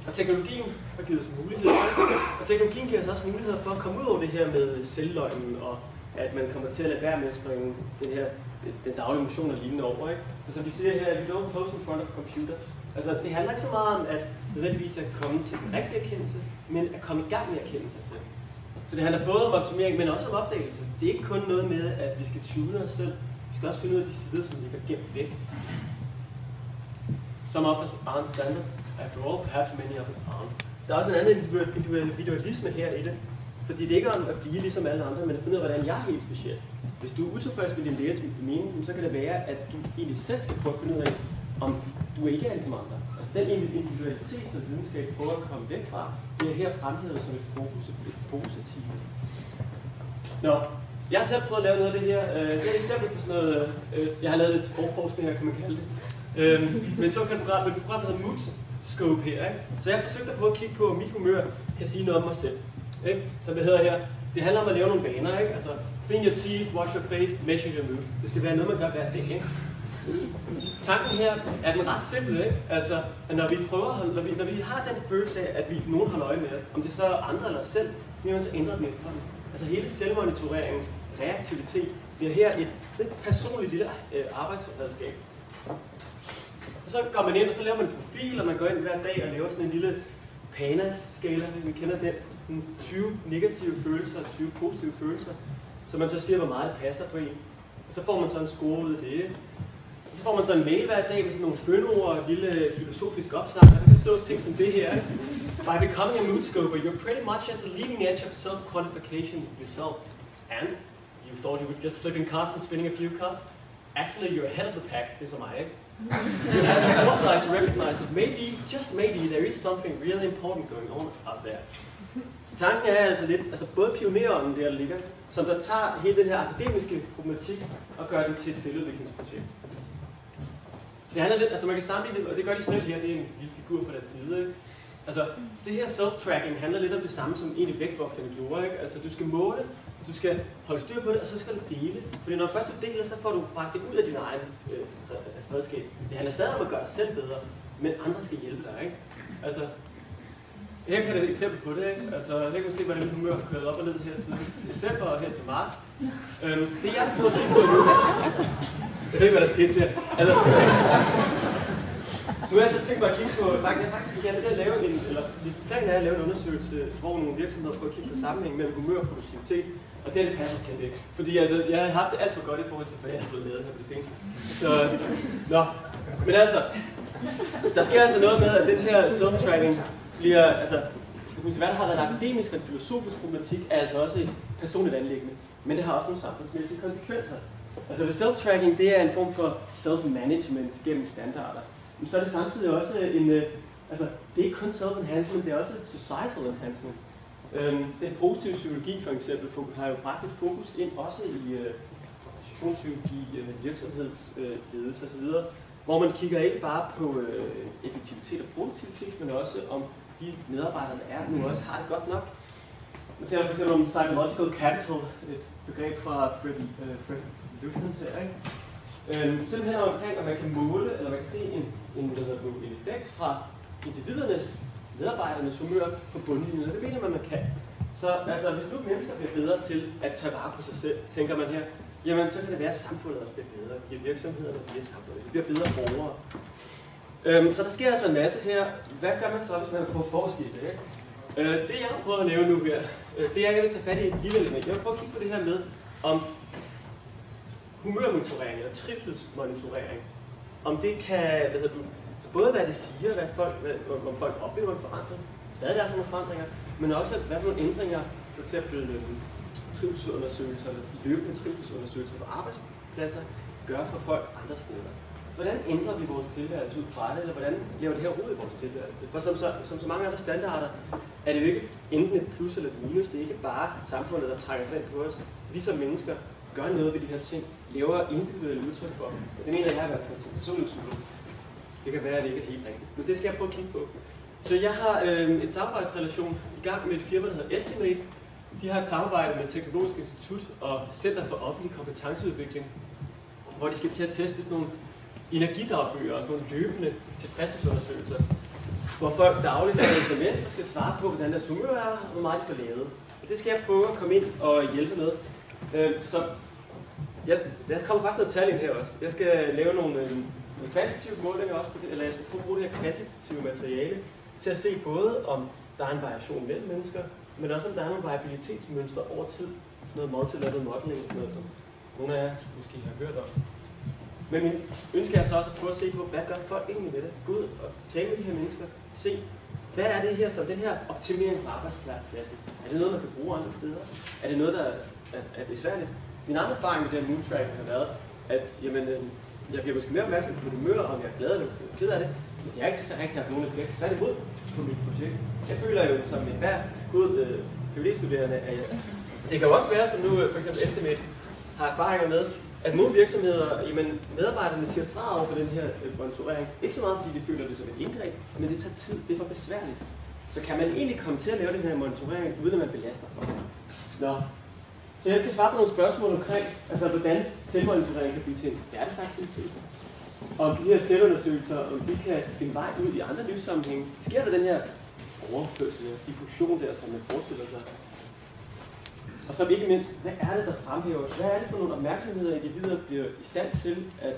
Og teknologien har givet os muligheder. Og teknologien giver os også muligheder for at komme ud over det her med selvløgnen, og at man kommer til at lade være med at springe den daglige motion og lignende over. Ikke? Så som de siger her, at we don't pose in front of a computer. Altså, det handler ikke så meget om at nødvendigvis at komme til den rigtige erkendelse, men at komme i gang med at kende sig selv. Så det handler både om optimering, men også om opdagelse. Det er ikke kun noget med, at vi skal tune os selv. Vi skal også finde ud af de sider, som ligger gemt væk. Some of us aren't standard. After all, perhaps many of us aren't. Der er også en anden individualisme her i det. Fordi det er ikke om at blive ligesom alle andre, men at finde ud af, hvordan jeg er helt speciel. Hvis du er utilfreds med din læges mening, så kan det være, at du egentlig selv skal prøve at finde ud af, om du ikke er ligesom andre. Altså den individualitet, som videnskab prøver at komme væk fra, det er her fremhævet som et positivt. Nå, jeg har selv prøvet at lave noget af det her. Det er et eksempel på sådan noget, jeg har lavet lidt forforskning her, kan man kalde det. Men et såkaldt program, der hedder Moodscope her. Ikke? Så jeg forsøgte på at kigge på, om mit humør kan sige noget om mig selv. Ikke? Som det hedder her, Det handler om at lave nogle vaner, ikke? Altså, clean your teeth, wash your face, measure your mood. Det skal være noget, man gør hver dag, ikke? Tanken her er den ret simpel, ikke? Altså, at når vi prøver, når vi har den følelse af, at nogen holder øje med os, om det så er andre eller os selv, så ændrer den efterhånden. Altså hele selvmonitoreringens reaktivitet bliver her et personligt lille arbejdsredskab. Og så går man ind, og så laver man en profil, og man går ind hver dag og laver sådan en lille PANAS-skala. Vi kender den. 20 negative følelser og 20 positive følelser. Så man så siger, hvor meget det passer på en. Og så får man så en score ud af det. Og så får man så en mail hver dag med sådan nogle følgeord og et lille filosofisk opslag. Der kan stå ting som det her. By becoming a mood scoper, you're pretty much at the leading edge of self-quantification yourself. And you thought you were just flipping cards and spinning a few cards. Actually, you're ahead of the pack. Det er så mig, ikke? You have the foresight to recognize that maybe, just maybe, there is something really important going on out there. Så tanken er altså lidt, altså både pionerånden der ligger, som der tager hele den her akademiske problematik og gør den til et selvudviklingsprojekt. Det handler lidt, altså man kan sammenligne det, og det gør de selv her, det er en lille figur fra deres side, ikke? Altså, det her self-tracking handler lidt om det samme, som egentlig vægtvogterne gjorde, ikke? Altså, du skal måle, du skal holde styr på det, og så skal du dele. Fordi når først du deler, så får du bragt det ud af din egen redskab. Det handler stadig om at gøre dig selv bedre, men andre skal hjælpe dig, ikke? Altså, her kan det et eksempel på det, ikke? Altså, her kan man se, hvordan mit humør har kørt op og ned her siden december og her til marts. Det jeg prøver at kigge på nu, jeg ved, hvad der skete der. Altså, nu har jeg så tænkt mig at kigge på, faktisk skal jeg til at lave planen er at lave en undersøgelse, hvor nogle virksomheder prøver at kigge på sammenhæng mellem humør og produktivitet, og det passer slet ikke. Fordi altså, jeg har haft det alt for godt i forhold til, hvad jeg har fået lavet her på det seneste. Så, nå. Men altså, der sker altså noget med, at den her self-tracking bliver, altså, hvad der har været en akademisk og en filosofisk problematik, er altså også et personligt anliggende, men det har også nogle samfundsmæssige konsekvenser. Altså, self-tracking, det er en form for self-management gennem standarder. Men så er det samtidig også en, altså, det er ikke kun self-enhancement, det er også societal enhancement. Den positive psykologi for eksempel har jo bragt et fokus ind også i organisationspsykologi, virksomhedsledelse osv., hvor man kigger ikke bare på effektivitet og produktivitet, men også om de medarbejdere, der er nu også har det godt nok. Man taler f.eks. om psychological capital, et begreb fra Fred Lufens her, ikke? Simpelthen omkring, at man kan måle, eller man kan se en effekt fra individernes, medarbejdernes humør på bundlinjen, og det mener man kan. Så altså, hvis nu mennesker bliver bedre til at tage vare på sig selv, tænker man her, jamen så kan det være, at samfundet også bliver bedre, de virksomhederne bliver samfundet, det bliver bedre borgere. Så der sker altså en masse her. Hvad gør man så, hvis man er på forskifte? Det jeg har prøvet at lave nu her, det er, at jeg vil tage fat i et lille element. Jeg vil prøve at kigge på det her med, om humørmonitorering eller trivselsmonitorering, om det kan, så både hvad det siger, om folk oplever en forandring, hvad det er for nogle forandringer, men også hvad for nogle ændringer, for eksempel trivselsundersøgelser, løbende trivselsundersøgelser på arbejdspladser, gør for folk andre steder. Så hvordan ændrer vi vores tilværelse ud fra det, eller hvordan laver det her rod i vores tilværelse? For som så mange andre standarder, er det jo ikke enten et plus eller et minus, det er ikke bare samfundet, der trækker sig ind på os. Vi som mennesker gør noget ved de her ting, laver individuelle udtryk for dem. Det mener jeg i hvert fald som personlig psykolog. Det kan være, at det ikke er helt rigtigt, men det skal jeg prøve at kigge på. Så jeg har et samarbejdsrelation i gang med et firma, der hedder Estimate. De har et samarbejde med Teknologisk Institut og Center for Offentlig Kompetenceudvikling, hvor de skal til at teste sådan nogle energidagbøger og sådan nogle løbende tilfredshedsundersøgelser, hvor folk dagligt får sms og skal svare på, hvordan deres humør er og hvor meget de får lavet. Og det skal jeg prøve at komme ind og hjælpe med. Så der kommer faktisk noget tal ind her også. Jeg skal lave nogle kvantitative målinger også på det, eller jeg skal prøve at bruge det her kvantitative materiale til at se både om der er en variation mellem mennesker, men også om der er nogle variabilitetsmønstre over tid. Sådan noget multi-level modeling og sådan noget, som nogle af jer måske har hørt om. Men min ønske er så også at prøve at se på, hvad gør folk egentlig med det? Gå ud og tale med de her mennesker. Se, hvad er det her som den her optimering på arbejdspladsen? Er det noget, man kan bruge andre steder? Er det noget, der er besværligt? Min anden erfaring med den mood-track har været, at jamen, jeg bliver måske mere opmærksom på humør, om jeg er glad eller ked af det. Men det er ikke så rigtig haft nogen effekt. Tværtimod på mit projekt. Jeg føler jo som en hver god PhD-studerende, at det kan jo også være, som nu for eksempel Estimate har erfaringer med, at nogle virksomheder, jamen, medarbejderne siger fra over for den her monitorering. Ikke så meget, fordi de føler det som et indgreb, men det tager tid, det er for besværligt. Så kan man egentlig komme til at lave den her monitorering, uden at man belaster for det. Nå. Så jeg skal svare på nogle spørgsmål omkring, altså hvordan selvmonitorering kan blive til en hverdagsaktivitet. Om de her selvundersøgelser, om de kan finde vej ud i andre livssammenhænge. Sker der den her overførsel, diffusion der, som man forestiller sig? Og så ikke mindst, hvad er det, der fremhæver? Hvad er det for nogle opmærksomheder, individer bliver i stand til at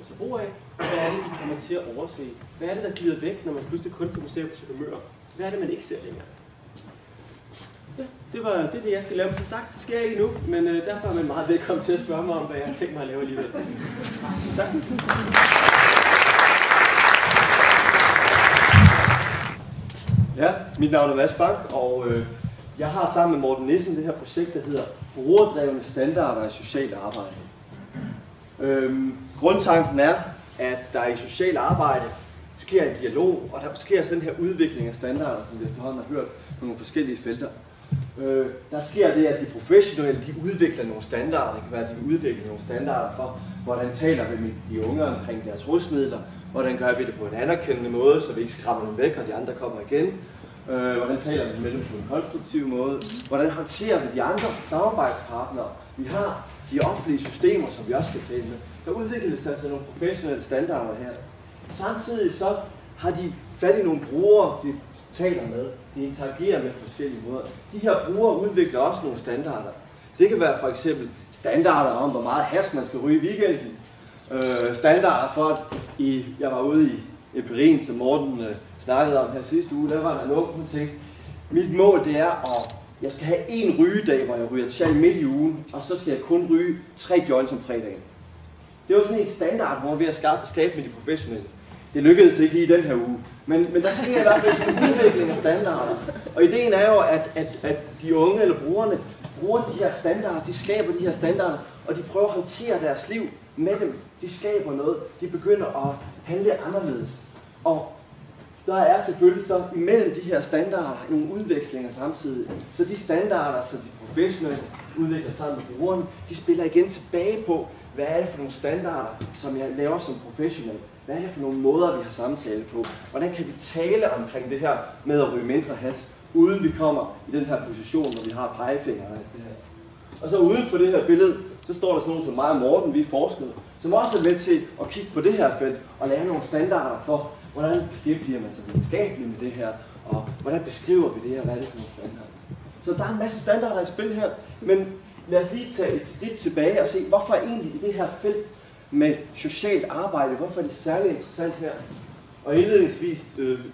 tage brug af? Hvad er det, de kommer til at overse? Hvad er det, der glider væk, når man pludselig kun fokuserer på sit humør? Hvad er det, man ikke ser længere? Ja, det er det, jeg skal lave. Som sagt, det sker ikke endnu, men derfor er man meget velkommen til at spørge mig om, hvad jeg har tænkt mig at lave alligevel. Tak. Ja, mit navn er Mads Bang, og jeg har sammen med Morten Nissen det her projekt, der hedder Brugerdrevne standarder i socialt arbejde. Grundtanken er, at der i socialt arbejde sker en dialog, og der sker den her udvikling af standarder, som vi efterhånden har hørt på nogle forskellige felter. Der sker det, at de professionelle de udvikler nogle standarder. Det kan være, at de udvikler nogle standarder for, hvordan taler vi med de unge omkring deres rusmidler, hvordan gør vi det på en anerkendende måde, så vi ikke skræmmer dem væk, og de andre kommer igen. Hvordan taler vi med dem på en konstruktiv måde? Hvordan håndterer vi de andre samarbejdspartnere? Vi har de offentlige systemer, som vi også skal tale med. Der udvikler sig altså nogle professionelle standarder her. Samtidig så har de fat i nogle brugere, de taler med, de interagerer med på forskellige måder. De her brugere udvikler også nogle standarder. Det kan være for eksempel standarder om, hvor meget hash man skal ryge i weekenden. Standarder for, at jeg var ude i empirien, som Morten snakkede om her sidste uge, der var der en ung, hun tænkte, mit mål det er, at jeg skal have en rygedag, hvor jeg ryger tjal midt i ugen, og så skal jeg kun ryge 3 joints om fredagen. Det var sådan en standard, hvor vi har skabt med de professionelle. Det lykkedes ikke lige i den her uge, men der sker i hvert fald en udvikling af standarder. Og ideen er jo, at de unge eller brugerne bruger de her standarder, de skaber de her standarder, og de prøver at håndtere deres liv med dem. De skaber noget, de begynder at handle anderledes. Og der er selvfølgelig så imellem de her standarder nogle udvekslinger samtidig. Så de standarder, som de professionelle udvikler sammen med brugerne, de spiller igen tilbage på, hvad er det for nogle standarder, som jeg laver som professionel? Hvad er det for nogle måder, vi har samtale på? Hvordan kan vi tale omkring det her med at ryge mindre hash, uden vi kommer i den her position, hvor vi har pegefingre og alt det her? Og så uden for det her billede, så står der sådan nogle som mig og Morten, vi er forskere, som også er med til at kigge på det her felt og lave nogle standarder for, hvordan beskæftiger man sig videnskabeligt med det her, og hvordan beskriver vi det her, hvad er det for nogle standarder. Så der er en masse standarder i spil her, men lad os lige tage et skridt tilbage og se, hvorfor egentlig i det her felt med socialt arbejde, hvorfor er det særligt interessant her. Og indledningsvis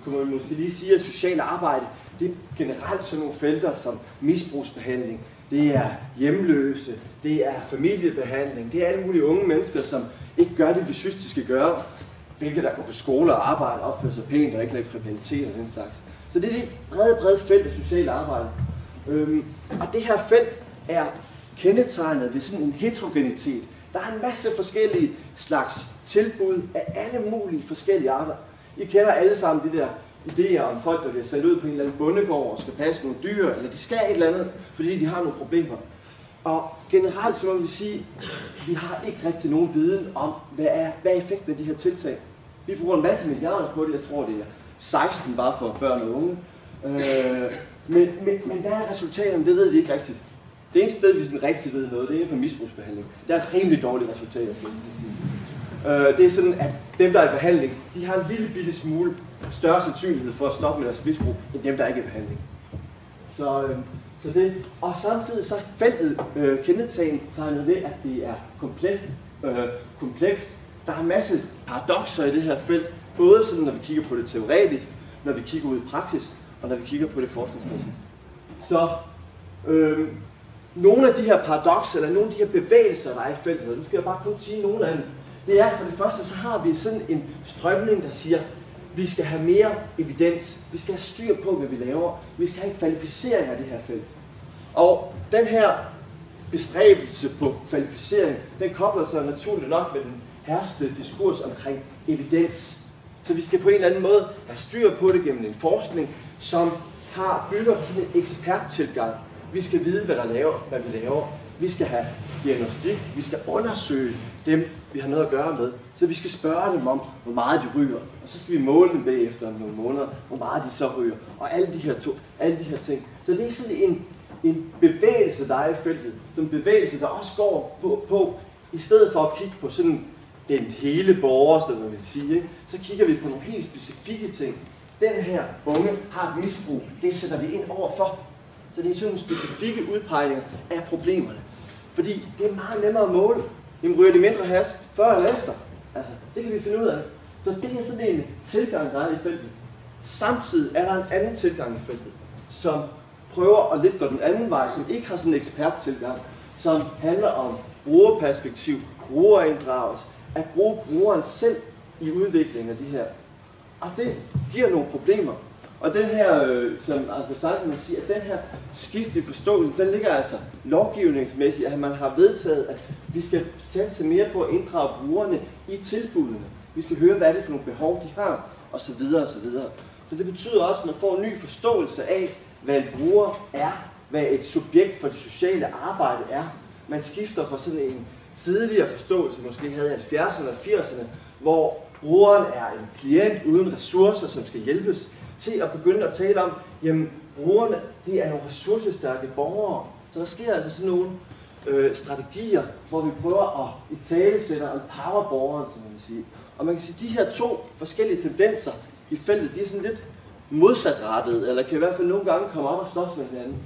kunne man måske lige sige, at socialt arbejde, det er generelt sådan nogle felter som misbrugsbehandling, det er hjemløse, det er familiebehandling, det er alle mulige unge mennesker, som ikke gør det, vi synes, de skal gøre, hvilket der går på skole og arbejde, opfører sig pænt og ikke laver kriminalitet og den slags. Så det er det brede felt af socialt arbejde. Og det her felt er kendetegnet ved sådan en heterogenitet. Der er en masse forskellige slags tilbud af alle mulige forskellige arter. I kender alle sammen de der idéer om folk, der bliver sendt ud på en eller anden bondegård og skal passe nogle dyr, eller de skal et eller andet, fordi de har nogle problemer. Og generelt så må vi sige, at vi har ikke rigtig nogen viden om, hvad er effekten af de her tiltag. Vi bruger en masse milliarder på det, jeg tror det er 16 bare for børn og unge. Men hvad er resultaterne, det ved vi ikke rigtigt. Det eneste sted, vi sådan rigtig ved noget, det er inden for misbrugsbehandling. Der er rimelig dårlige resultater, skal jeg sige. Det er sådan, at dem, der er i behandling, de har en lille bitte smule større sandsynlighed for at stoppe med deres misbrug, end dem, der ikke er i behandling. Så det, og samtidig så er feltet kendetegnet ved, at det er komplekst. Der er en masse paradokser i det her felt, både sådan, når vi kigger på det teoretisk, når vi kigger ud i praksis, og når vi kigger på det forskningsmæssigt. Så nogle af de her paradokser, eller nogle af de her bevægelser, der er i feltet, og nu skal jeg bare kun sige nogle af dem, det er for det første, så har vi sådan en strømning, der siger, vi skal have mere evidens, vi skal have styr på, hvad vi laver, vi skal have en kvalificering af det her felt. Og den her bestræbelse på kvalificering, den kobler sig naturligt nok med den herskende diskurs omkring evidens. Så vi skal på en eller anden måde have styr på det gennem en forskning, som bygger på sådan en eksperttilgang. Vi skal vide, hvad vi laver. Vi skal have diagnostik, vi skal undersøge dem, vi har noget at gøre med. Så vi skal spørge dem om, hvor meget de ryger, og så skal vi måle dem bagefter om nogle måneder, hvor meget de så ryger, og alle de her ting. Så det er sådan en bevægelse, der er i feltet, som en bevægelse, der også går på i stedet for at kigge på sådan den hele borger, som man vil sige, ikke? Så kigger vi på nogle helt specifikke ting. Den her unge har et misbrug, det sætter vi ind overfor. Så det er sådan nogle specifikke udpegninger af problemerne. Fordi det er meget nemmere at måle. Jamen ryger de mindre hash før eller efter? Altså, det kan vi finde ud af. Så det er sådan en tilgang, der er i feltet. Samtidig er der en anden tilgang i feltet, som prøver at lidt gå den anden vej, som ikke har sådan en eksperttilgang, som handler om brugerperspektiv, brugerinddragelse, at bruge brugeren selv i udviklingen af de her. Og det giver nogle problemer. Og den her, som Anders Sandman siger, at den her skift i forståelse, den ligger altså lovgivningsmæssigt, at man har vedtaget, at vi skal satse mere på at inddrage brugerne i tilbudene. Vi skal høre, hvad er det for nogle behov, de har, osv. osv. Så det betyder også, at man får en ny forståelse af, hvad en bruger er, hvad et subjekt for det sociale arbejde er. Man skifter fra sådan en tidligere forståelse, måske havde i 70'erne og 80'erne, hvor brugeren er en klient uden ressourcer, som skal hjælpes, til at begynde at tale om, jamen brugerne, det er nogle ressourcestærke borgere. Så der sker altså sådan nogle strategier, hvor vi prøver at italesætte og empower borgeren, som man vil sige. Og man kan sige, at de her to forskellige tendenser i feltet, de er sådan lidt modsatrettede, eller kan i hvert fald nogle gange komme op og slås med hinanden.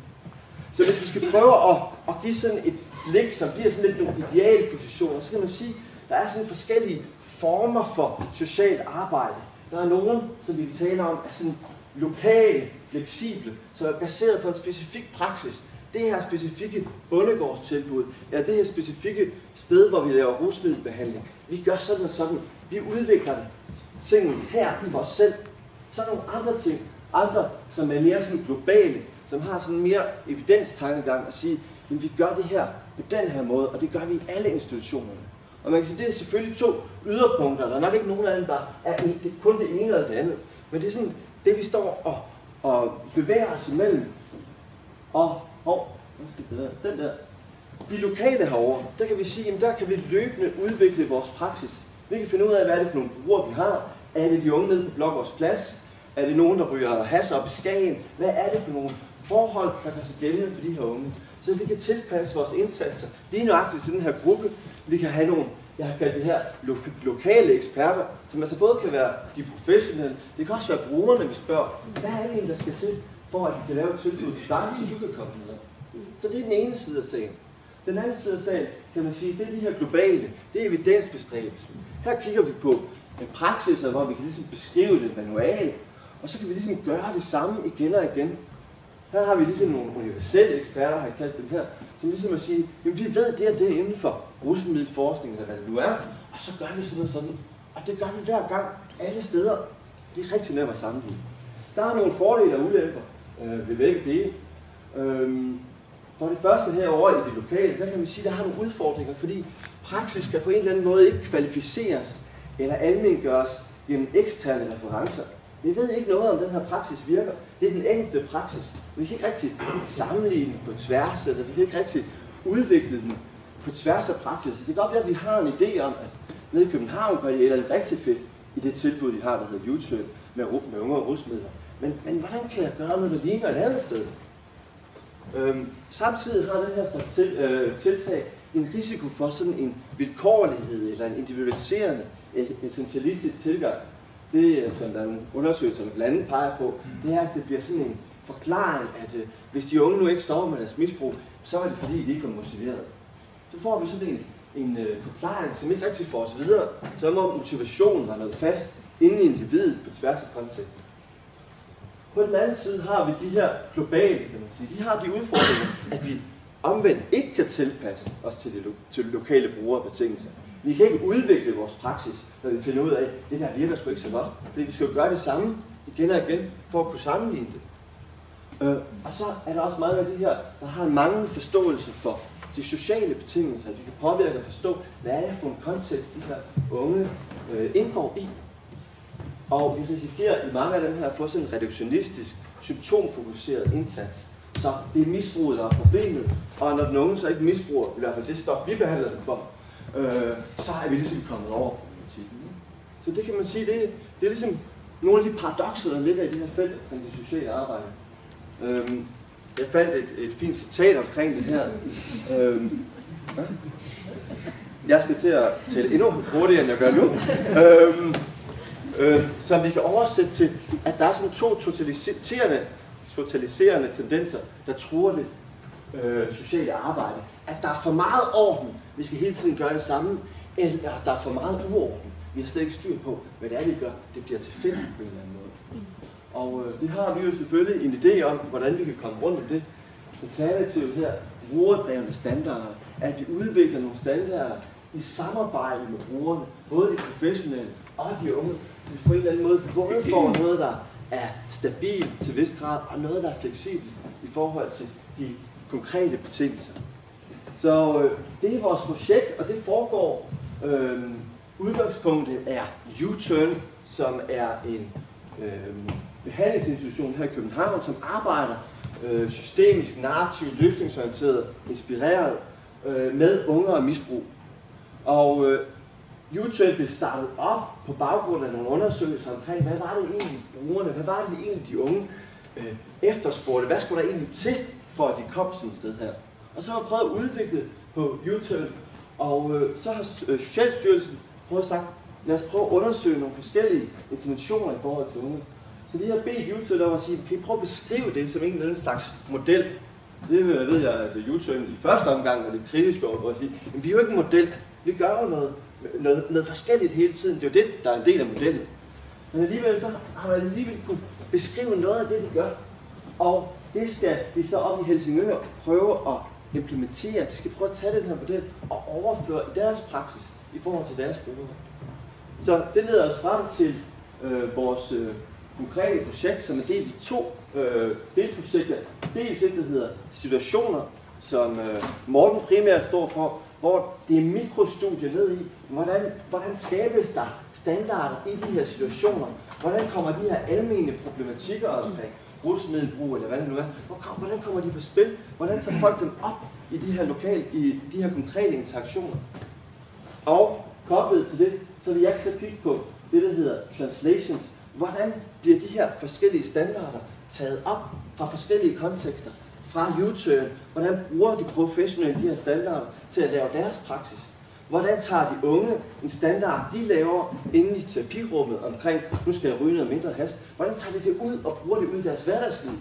Så hvis vi skal prøve at give sådan et blik, som bliver sådan lidt nogle ideale positioner, så kan man sige, at der er sådan forskellige former for socialt arbejde. Der er nogen, som vi taler om, er sådan lokale, fleksible, som er baseret på en specifik praksis. Det her specifikke bondegårdstilbud, eller det her specifikke sted, hvor vi laver rusmiddelbehandling. Vi gør sådan og sådan. Vi udvikler tingene her for os selv. Så er der nogle andre ting, andre som er mere sådan globale, som har sådan mere evidenstankegang at sige, at vi gør det her på den her måde, og det gør vi i alle institutionerne. Og man kan sige, at det er selvfølgelig to yderpunkter. Der er nok ikke nogen af dem, der er kun det ene eller det andet. Men det er sådan det, vi står og bevæger os imellem. Og den der. De lokale herovre, der kan vi sige, at der kan vi løbende udvikle vores praksis. Vi kan finde ud af, hvad er det for nogle brugere, vi har. Er det de unge nede på Blågårds Plads? Er det nogen, der ryger hash op i Skagen? Hvad er det for nogle forhold, der kan sig gældende for de her unge? Så vi kan tilpasse vores indsatser. Lige nøjagtigt til den her gruppe. Vi kan have nogle, jeg har kaldt det her, lokale eksperter, som altså både kan være de professionelle, det kan også være brugerne, vi spørger, hvad er det egentlig, der skal til, for at vi kan lave et tilbud til dig, så du kan komme med. Så det er den ene side af sagen. Den anden side af sagen, kan man sige, det er de her globale, det er evidensbestræbelsen. Her kigger vi på en praksis, hvor vi kan ligesom beskrive det manualt, og så kan vi ligesom gøre det samme igen og igen. Her har vi ligesom nogle universelle eksperter, har jeg kaldt dem her, som ligesom at sige, jamen vi ved det og det inden for rusmiddelforskning, eller hvad det nu er, og så gør vi sådan og sådan. Og det gør vi hver gang, alle steder. Det er rigtig nemt at sammenligne. Der er nogle fordele og ulemper ved begge dele. For det første herovre i det lokale, der kan vi sige, at der har nogle udfordringer, fordi praksis skal på en eller anden måde ikke kvalificeres eller almengøres gennem eksterne referencer. Vi ved ikke noget om den her praksis virker. Det er den enkelte praksis. Vi kan ikke rigtig sammenligne den på tværs, eller vi kan ikke rigtig udvikle den på tværs af praksis. Det kan godt være, at vi har en idé om, at nede i København gør de et eller andet rigtig fedt i det tilbud, de har, der hedder YouTube med unge og rusmidler. Men hvordan kan jeg gøre noget, der ligner et andet sted? Samtidig har den her tiltag en risiko for sådan en vilkårlighed eller en individualiserende, essentialistisk tilgang. Det, som der er nogle undersøgelser, der blandt andet peger på, det er, at det bliver sådan en forklaring, at hvis de unge nu ikke står med deres misbrug, så er det fordi, de ikke er motiveret. Så får vi sådan en forklaring, som ikke rigtig får os videre, så må motivationen være noget fast inden i individet på tværs af kontekst. På den anden side har vi de her globale, kan man sige. De har de udfordringer, at vi omvendt ikke kan tilpasse os til de lokale brugerbetingelser. Vi kan ikke udvikle vores praksis, når vi finder ud af, at det der virker sgu ikke så godt. Fordi vi skal jo gøre det samme igen og igen, for at kunne sammenligne det. Og så er der også meget af det her, der har en manglende forståelse for de sociale betingelser. Vi kan påvirke og forstå, hvad er det for en kontekst, de her unge indgår i. Og vi risikerer i mange af dem her at få sådan en reduktionistisk, symptomfokuseret indsats, Så det er misbruget, der er problemet, og når den unge så ikke misbruger, i hvert fald det stof, vi behandler dem for, så er vi ligesom kommet over problematikken. Så det kan man sige, det er ligesom nogle af de paradokser, der ligger i det her felt omkring det sociale arbejde. Jeg fandt et fint citat omkring det her. Jeg skal til at tælle endnu hurtigere, end jeg gør nu. Som vi kan oversætte til, at der er sådan to totaliserende tendenser, der truer det sociale arbejde. At der er for meget orden, vi skal hele tiden gøre det samme, eller at der er for meget uorden. Vi har slet ikke styr på, hvad det er, vi gør. Det bliver tilfældigt på en eller anden måde. Og det har vi jo selvfølgelig en idé om, hvordan vi kan komme rundt om det. Alternativet her, brugerdrevne standarder, at vi udvikler nogle standarder i samarbejde med brugerne, både de professionelle og de unge, så vi på en eller anden måde både får noget, der er stabilt til vis grad, og noget, der er fleksibelt i forhold til de konkrete betingelser. Så det er vores projekt, og det foregår. Udgangspunktet er U-Turn, som er en behandlingsinstitution her i København, som arbejder systemisk, narrativt, løsningsorienteret, inspireret med unge og misbrug. Og U-Turn blev startet op på baggrund af nogle undersøgelser omkring, hvad var det egentlig brugerne, hvad var det egentlig de unge efterspurgte, hvad skulle der egentlig til, for at de kom sådan et sted her. Og så har vi prøvet at udvikle på U-Turn, og så har Socialstyrelsen prøvet at sagt, lad os prøve at undersøge nogle forskellige interventioner i forhold til unge. Så de har bedt U-Turn om at sige, kan I prøve at beskrive det som en eller anden slags model? Det ved jeg, at U-Turn i første omgang var lidt kritisk over at sige, men vi er jo ikke en model, vi gør jo noget forskelligt hele tiden, det er jo det, der er en del af modellen. Men alligevel så har man alligevel kunne beskrive noget af det, de gør, og det skal de så op i Helsingør prøve at implementere, de skal prøve at tage den her model og overføre i deres praksis i forhold til deres brugere. Så det leder os frem til vores konkrete projekt, som er delt i to delprojekter. Dels et, der hedder situationer, som Morten primært står for, hvor det er mikrostudier ned i, hvordan skabes der standarder i de her situationer, hvordan kommer de her almene problematikker omkring rusmiddelbrug eller hvad det nu er, hvordan kommer de på spil, hvordan tager folk dem op i de her i de her konkrete interaktioner. Og koblet til det, så vil jeg så kigge på det, der hedder translations. Hvordan bliver de her forskellige standarder taget op fra forskellige kontekster, fra U-Turn? Hvordan bruger de professionelle de her standarder til at lave deres praksis? Hvordan tager de unge en standard, de laver inde i terapirummet omkring, nu skal jeg ryge noget mindre has? Hvordan tager de det ud og bruger det ud i deres hverdagsliv?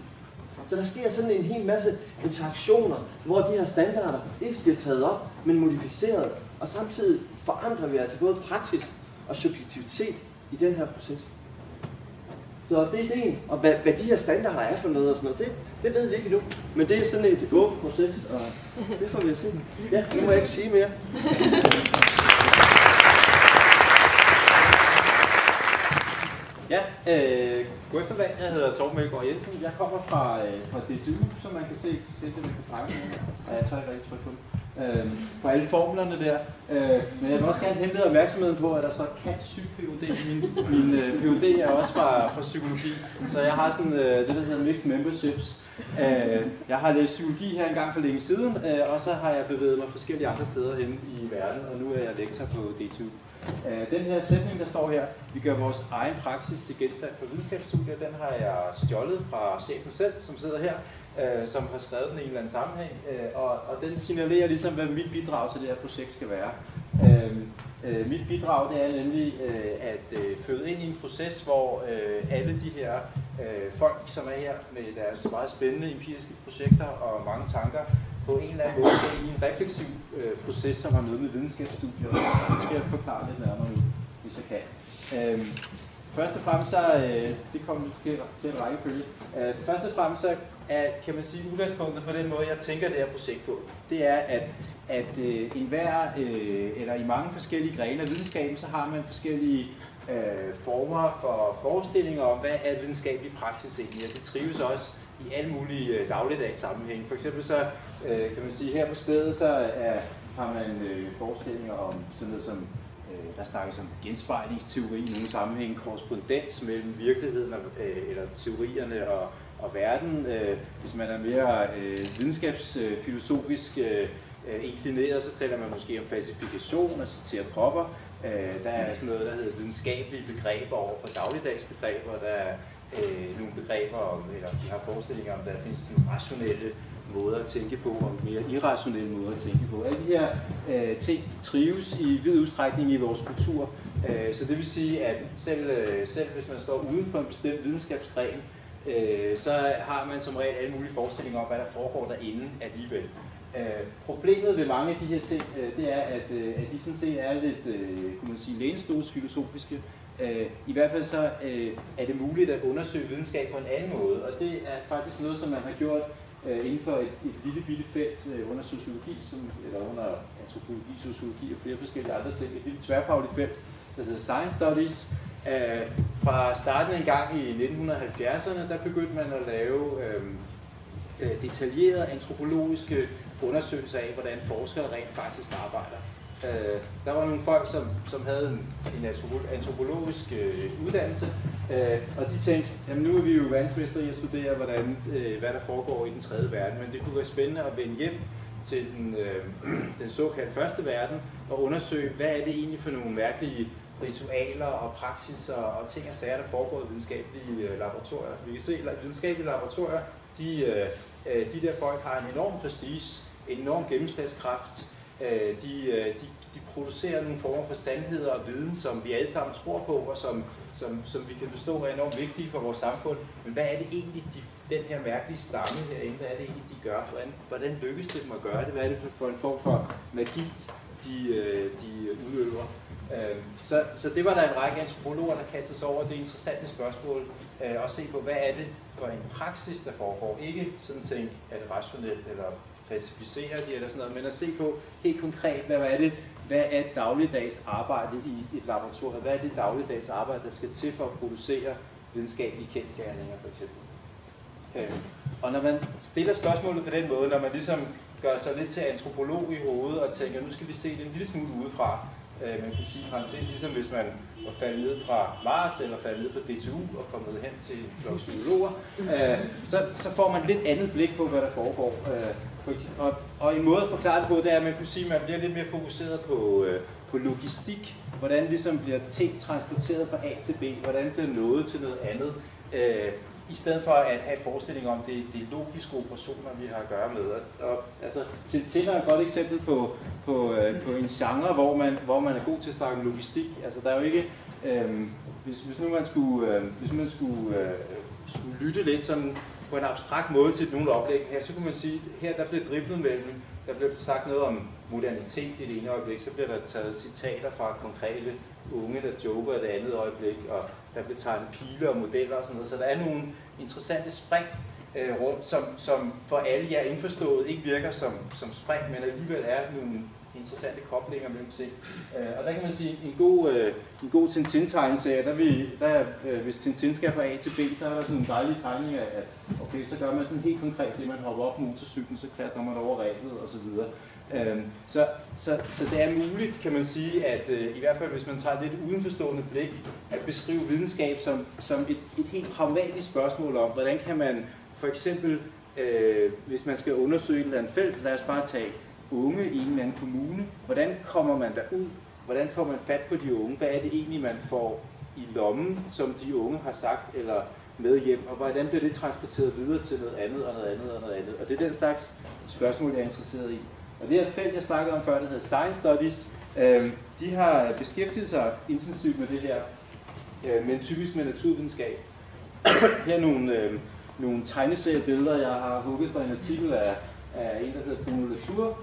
Så der sker sådan en hel masse interaktioner, hvor de her standarder ikke bliver taget op, men modificeret. Og samtidig forandrer vi altså både praksis og subjektivitet i den her proces. Så det er ideen, og hvad de her standarder er for noget og sådan noget, det ved vi ikke endnu. Men det er sådan et åbent proces, og det får vi at se. Ja, nu må jeg ikke sige mere. Ja, god eftermiddag. Jeg hedder Torben Melgaard Jensen. Jeg kommer fra DTU, som man kan se. Det er det, man kan pege med. Jeg tør ikke rigtig trykke på det. På alle formlerne der. Men jeg vil også gerne henlede opmærksomheden på, at der står kat-psyk-PhD. Min PhD er også fra psykologi, så jeg har sådan det, der hedder Mixed Memberships. Jeg har læst psykologi her engang for længe siden, og så har jeg bevæget mig forskellige andre steder hen i verden, og nu er jeg lektor på DTU. Den her sætning, der står her, vi gør vores egen praksis til genstand for videnskabsstudier, den har jeg stjålet fra chefen selv, som sidder her, som har skrevet den i en eller anden sammenhæng, og den signalerer ligesom, hvad mit bidrag til det her projekt skal være. Mit bidrag det er nemlig at føde ind i en proces, hvor alle de her folk, som er her med deres meget spændende empiriske projekter og mange tanker, på en eller anden måde er i en refleksiv proces, som har noget med videnskabsstudier. Det skal jeg forklare lidt nærmere nu, hvis jeg kan. Først og fremmest så, det kommer til en rækkefølge. Først og fremmest så kan man sige, udgangspunktet for den måde, jeg tænker det her projekt på, det er, at eller i mange forskellige grene af videnskaben, så har man forskellige former for forestillinger om, hvad er videnskabelig praksis egentlig, og det trives også i alle mulige dagligdags sammenhæng. For eksempel så kan man sige, her på stedet, så har man forestillinger om sådan noget som, der snakkes om genspejlingsteori i nogle sammenhæng, korrespondens mellem virkeligheden eller teorierne og verden. Hvis man er mere videnskabsfilosofisk inklineret, så taler man måske om falsifikation og citerer Popper. Der er sådan noget, der hedder videnskabelige begreber over for dagligdags begreber. Der er nogle begreber, eller de har forestillinger om, der findes nogle rationelle måder at tænke på, og mere irrationelle måder at tænke på. Alle de her ting trives i vid udstrækning i vores kultur. Så det vil sige, at selv hvis man står uden for en bestemt videnskabsgren, så har man som regel alle mulige forestillinger om, hvad der foregår derinde alligevel. Problemet ved mange af de her ting, det er, at de sådan set er lidt, kunne man sige, lænestolsfilosofiske. I hvert fald så er det muligt at undersøge videnskab på en anden måde, og det er faktisk noget, som man har gjort inden for et lille felt under sociologi, eller under antropologi, sociologi og flere forskellige andre ting, et lille tværfagligt felt, der hedder Science Studies. Fra starten en gang i 1970'erne, der begyndte man at lave detaljerede antropologiske undersøgelser af, hvordan forskere rent faktisk arbejder. Der var nogle folk, som havde en antropologisk uddannelse, og de tænkte, jamen nu er vi jo verdensmestre i at studere, hvad der foregår i den tredje verden, men det kunne være spændende at vende hjem til den såkaldte første verden og undersøge, hvad er det egentlig for nogle mærkelige ritualer og praksiser og ting og sager, der foregår i videnskabelige laboratorier. Vi kan se, at videnskabelige laboratorier, de der folk har en enorm prestige, en enorm gennemslagskraft. De producerer nogle former for sandheder og viden, som vi alle sammen tror på, og som vi kan forstå er enormt vigtige for vores samfund. Men hvad er det egentlig, den her mærkelige stamme herinde, hvad er det egentlig, de gør? Hvordan lykkes det dem at gøre det? Hvad er det for en form for magi, de udøver? Så det var der en række antropologer, der kastede sig over det interessante spørgsmål, og se på, hvad er det for en praksis, der foregår. Ikke sådan tænke, er det rationelt, eller klassificere de eller sådan noget, men at se på helt konkret, hvad er et dagligdags arbejde i et laboratorium? Hvad er det dagligdags arbejde, der skal til for at producere videnskabelige kendsgerninger, for eksempel? Og når man stiller spørgsmålet på den måde, når man ligesom gør sig lidt til antropolog i hovedet og tænker, nu skal vi se det en lille smule udefra, man kunne sige parentes, ligesom hvis man var faldet ned fra Mars eller faldet ned fra DTU og kommet hen til en flok psykologer, så får man lidt andet blik på, hvad der foregår. Og en måde at forklare det på, det er, at man kunne sige, at man bliver lidt mere fokuseret på logistik. Hvordan ligesom bliver ting transporteret fra A til B, hvordan bliver noget til noget andet. I stedet for at have forestilling om det logiske operationer, vi har at gøre med. Altså, Tintin er et godt eksempel på en genre, hvor man er god til at snakke om logistik. Altså, der er jo ikke... Hvis nu man skulle lytte lidt sådan på en abstrakt måde til nogle oplæg her, så kunne man sige, her der blev driblet mellem, der blev sagt noget om modernitet i det ene øjeblik, så bliver der taget citater fra konkrete unge, der joker i det andet øjeblik, og der bliver tegnet piler og modeller og sådan noget. Så der er nogle interessante spring rundt, som for alle jer indforstået ikke virker som spring, men alligevel er nogle interessante koblinger mellem ting. Og der kan man sige, en god Tintin-tegneserie, hvis Tintin skal fra A til B, så er der sådan en dejlig tegning af, at okay, så gør man sådan helt konkret det, man hopper op motorcyklen, så klatrer man over rebet og så videre. Så det er muligt, kan man sige, at i hvert fald hvis man tager lidt udenforstående blik, at beskrive videnskab som et helt pragmatisk spørgsmål om, hvordan kan man for eksempel, hvis man skal undersøge et eller andet felt, lad os bare tage unge i en eller anden kommune, hvordan kommer man derud? Hvordan får man fat på de unge? Hvad er det egentlig, man får i lommen, som de unge har sagt, eller med hjem? Og hvordan bliver det transporteret videre til noget andet og noget andet og noget andet? Og det er den slags spørgsmål, jeg er interesseret i. Og det her felt, jeg snakkede om før, det hedder Science Studies, de har beskæftiget sig intensivt med det her, men typisk med naturvidenskab. Her er nogle tegneseriebilleder, jeg har hugget fra en artikel af en, der hedder Bruno Latour.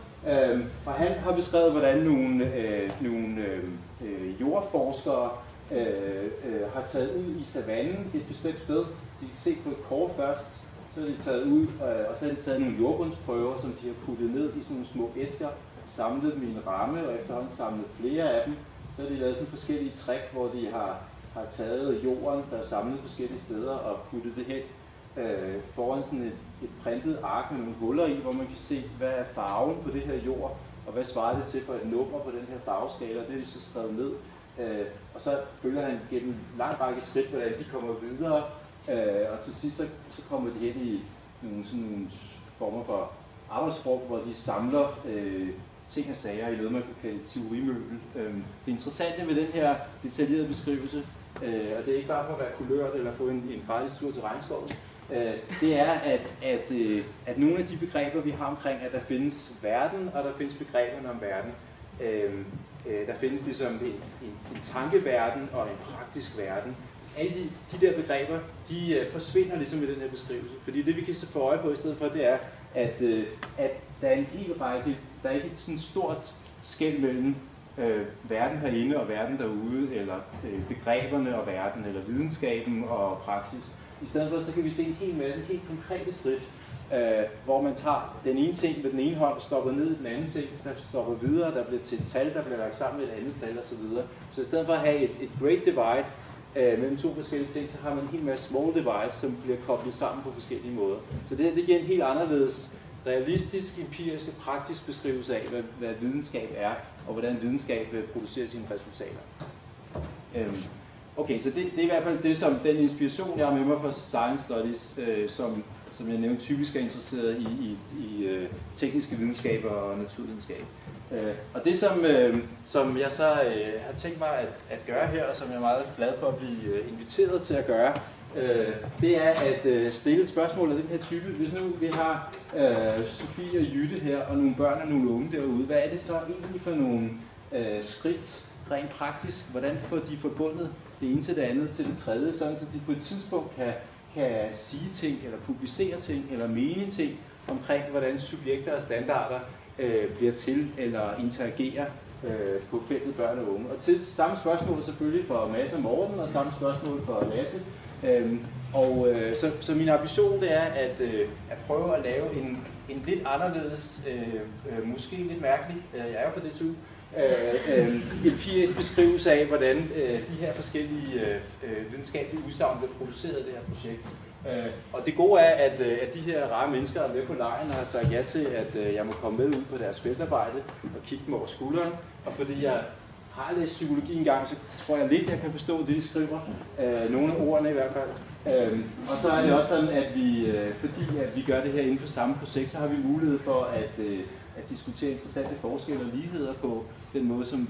Og han har beskrevet, hvordan nogle jordforskere har taget ud i savannen et bestemt sted. De kan se på et kort først, så er de taget ud, og så har de taget nogle jordbundsprøver, som de har puttet ned i sådan nogle små æsker, samlet dem i en ramme, og efterhånden samlet flere af dem. Så har de lavet sådan forskellige trick, hvor de har taget jorden, der er samlet forskellige steder, og puttet det hen foran sådan et printet ark med nogle huller i, hvor man kan se, hvad er farven på det her jord, og hvad svarer det til for et nummer på den her farveskala, og det er de så skrevet ned. Og så følger han gennem en lang række skridt, hvordan de kommer videre Og til sidst så kommer de hen i nogle former for arbejdsrum, hvor de samler ting og sager i noget, man kan kalde teorimøbel. Det interessante ved den her detaljerede beskrivelse, og det er ikke bare for at være kulørt eller få en gratis tur til regnskoven, det er, at nogle af de begreber, vi har omkring, at der findes verden, og der findes begreberne om verden. Der findes ligesom en tankeverden og en praktisk verden. Alle de der begreber, de forsvinder ligesom i den her beskrivelse. Fordi det, vi kan se for øje på i stedet for, det er, at der er en hel række, der er ikke et sådan stort skel mellem verden herinde og verden derude, eller begreberne og verden, eller videnskaben og praksis. I stedet for, så kan vi se en hel masse helt konkrete skridt, hvor man tager den ene ting med den ene hånd og stopper ned i den anden ting, der stopper videre, der bliver til et tal, der bliver lagt sammen med et andet tal osv. Så i stedet for at have et great divide mellem to forskellige ting, så har man en hel masse small divides, som bliver koblet sammen på forskellige måder. Så det giver en helt anderledes realistisk, empirisk og praktisk beskrivelse af, hvad videnskab er, og hvordan videnskab producerer sine resultater. Okay, så det er i hvert fald det, som den inspiration, jeg har med mig fra Science Studies, som jeg nævnte, typisk er interesseret i tekniske videnskaber og naturvidenskab. Og det, som jeg så har tænkt mig at gøre her, og som jeg er meget glad for at blive inviteret til at gøre, det er at stille et spørgsmål af den her type. Hvis nu vi har Sofie og Jytte her, og nogle børn og nogle unge derude, hvad er det så egentlig for nogle skridt, rent praktisk? Hvordan får de forbundet det ene til det andet til det tredje, sådan så de på et tidspunkt kan sige ting, eller publicere ting, eller mene ting omkring, hvordan subjekter og standarder bliver til eller interagerer på feltet børn og unge. Og til samme spørgsmål selvfølgelig for Mads og Morten, og samme spørgsmål for Lasse. Så min ambition det er at prøve at lave en lidt anderledes, måske lidt mærkelig, jeg er jo på DTU, empirisk beskrivelse af, hvordan de her forskellige videnskabelige udsagn bliver produceret i det her projekt. Og det gode er, at de her rare mennesker er med på lejen og har sagt ja til, at jeg må komme med ud på deres feltarbejde og kigge dem over skulderen. Og fordi jeg har læst psykologi engang, så tror jeg lidt, jeg kan forstå det, de skriver. Nogle af ordene i hvert fald. Og så er det også sådan, at fordi vi gør det her inden for samme projekt, så har vi mulighed for at diskutere interessante forskelle og ligheder på den måde, som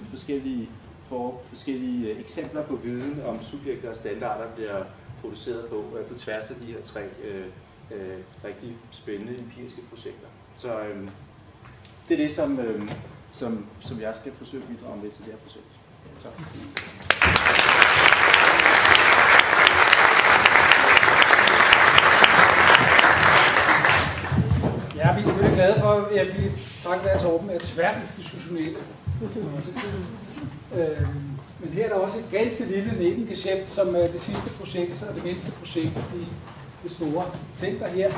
forskellige eksempler på viden om subjekter og standarder bliver produceret på tværs af de her tre rigtig spændende empiriske projekter. Så det er det, som jeg skal forsøge at bidrage med til det her projekt. Så. Ja, vi er selvfølgelig glade for, at vi takket være Torben er tværtinstitutionelle. Men her er der også et ganske lille nebengeschæft, som er det sidste projekt, og det mindste projekt i det store center her.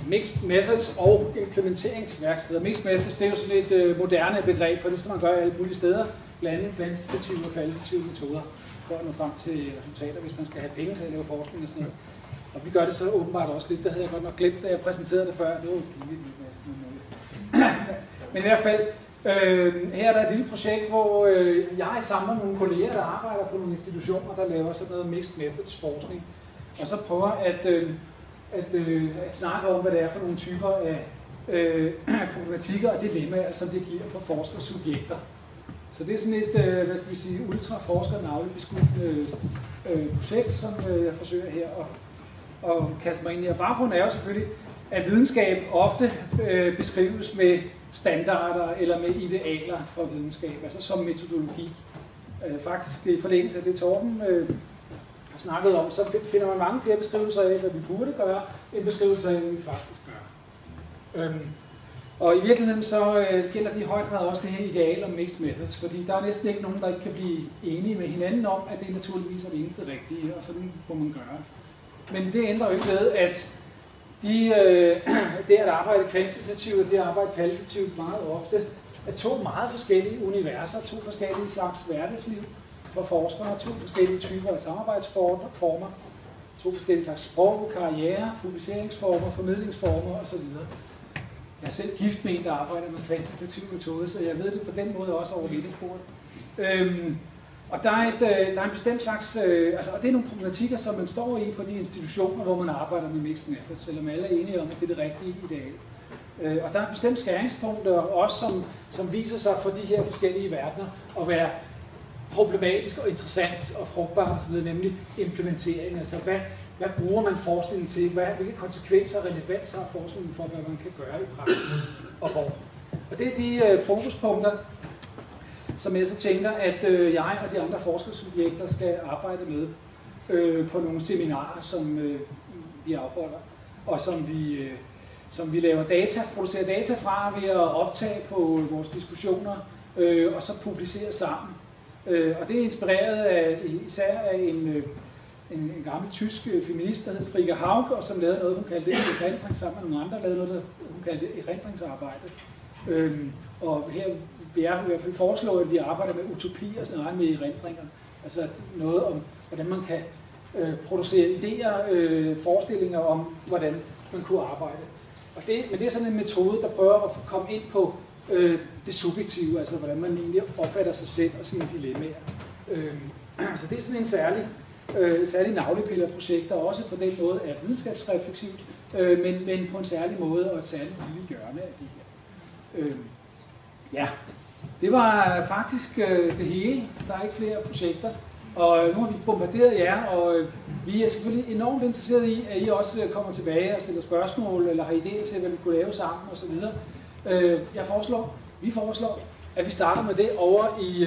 Mixed Methods og implementeringsværksteder. Mixed Methods, det er jo sådan et moderne begreb, for det skal man gøre alle mulige steder, blandt andet kvantitative og kvalitative metoder, for at nå frem til resultater, hvis man skal have penge til at lave forskning og sådan noget. Og vi gør det så åbenbart også lidt, det havde jeg godt nok glemt, da jeg præsenterede det før. Det var men i hvert fald, her er der et lille projekt, hvor jeg samler nogle kolleger, der arbejder på nogle institutioner, der laver sådan noget Mixed Methods forskning. Og så prøver at snakke om, hvad det er for nogle typer af problematikker og dilemmaer, som det giver for forskersubjekter. Så det er sådan et, hvad skal vi sige, ultraforsker-navligt beskudt projekt, som jeg forsøger her at kaste mig ind i. Og baggrunden er jo selvfølgelig, at videnskab ofte beskrives med standarder eller med idealer for videnskab, altså som metodologi. Faktisk i forlængelse af det Torben har snakket om, så finder man mange flere beskrivelser af, hvad vi burde gøre, end beskrivelser af, hvad vi faktisk gør. Og i virkeligheden så gælder det i høj grad også det her ideal om mixed methods, fordi der er næsten ikke nogen, der ikke kan blive enige med hinanden om, at det naturligvis er det eneste rigtige, og sådan må man gøre. Men det ændrer jo ikke ved, at det at arbejde kvantitativt og det at arbejde kvalitativt meget ofte er to meget forskellige universer, to forskellige slags hverdagsliv for forskere, to forskellige typer af samarbejdsformer, to forskellige slags sprog, karriere, publiceringsformer, formidlingsformer osv. Jeg er selv gift med en, der arbejder med kvantitativ metode, så jeg ved det på den måde også over middagsbordet. Og der er en bestemt slags, og det er nogle problematikker, som man står i på de institutioner, hvor man arbejder med mixed methods, selvom alle er enige om, at det er det rigtige ideal. Og der er bestemt skæringspunkter, også som viser sig for de her forskellige verdener, at være problematisk og interessant og frugtbart osv., nemlig implementering. Altså, hvad bruger man forskningen til? Hvilke konsekvenser og relevans har forskningen for, hvad man kan gøre i praksis, og hvor? Og det er de fokuspunkter, som jeg så tænker, at jeg og de andre forskersubjekter skal arbejde med på nogle seminarer, som vi afholder, og som vi laver producerer data fra ved at optage på vores diskussioner, og så publicere sammen. Og det er inspireret især af en gammel tysk feminist, der hed Frigga Hauge, og som lavede noget, hun kaldte erindring sammen med nogle andre, lavede noget, hun kaldte erindringsarbejde. Og her vil jeg i hvert fald foreslå, at vi arbejder med utopier snarere med erindringer. Altså noget om, hvordan man kan producere idéer, forestillinger om, hvordan man kunne arbejde. Men det er sådan en metode, der prøver at komme ind på det subjektive, altså hvordan man egentlig opfatter sig selv og sine dilemmaer. Så det er sådan en særlig navlepillerprojekt, der også på den måde er videnskabsrefleksivt, men på en særlig måde og et særligt lille hjørne af det her. Ja, det var faktisk det hele. Der er ikke flere projekter. Og nu har vi bombarderet jer, og vi er selvfølgelig enormt interesserede i, at I også kommer tilbage og stiller spørgsmål, eller har idéer til, hvad vi kunne lave sammen osv. Vi foreslår, at vi starter med det over i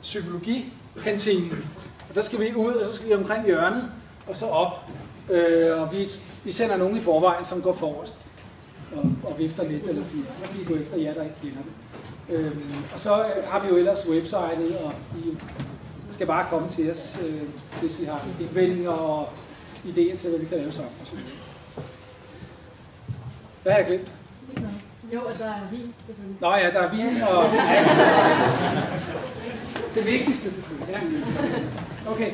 psykologikantinen. Og der skal vi ud, og så skal vi omkring hjørnet, og så op. Og vi sender nogen i forvejen, som går forrest og vifter lidt, eller siger, så kan I gå efter jer, der ikke kender det. Og så har vi jo ellers websitet, og I skal bare komme til os, hvis vi har indvendinger og idéer til, hvad vi kan lave sammen. Hvad har jeg glemt? Jo, altså der er vin, selvfølgelig. Nå ja, der er vin og snacks. Det vigtigste selvfølgelig. Ja. Okay.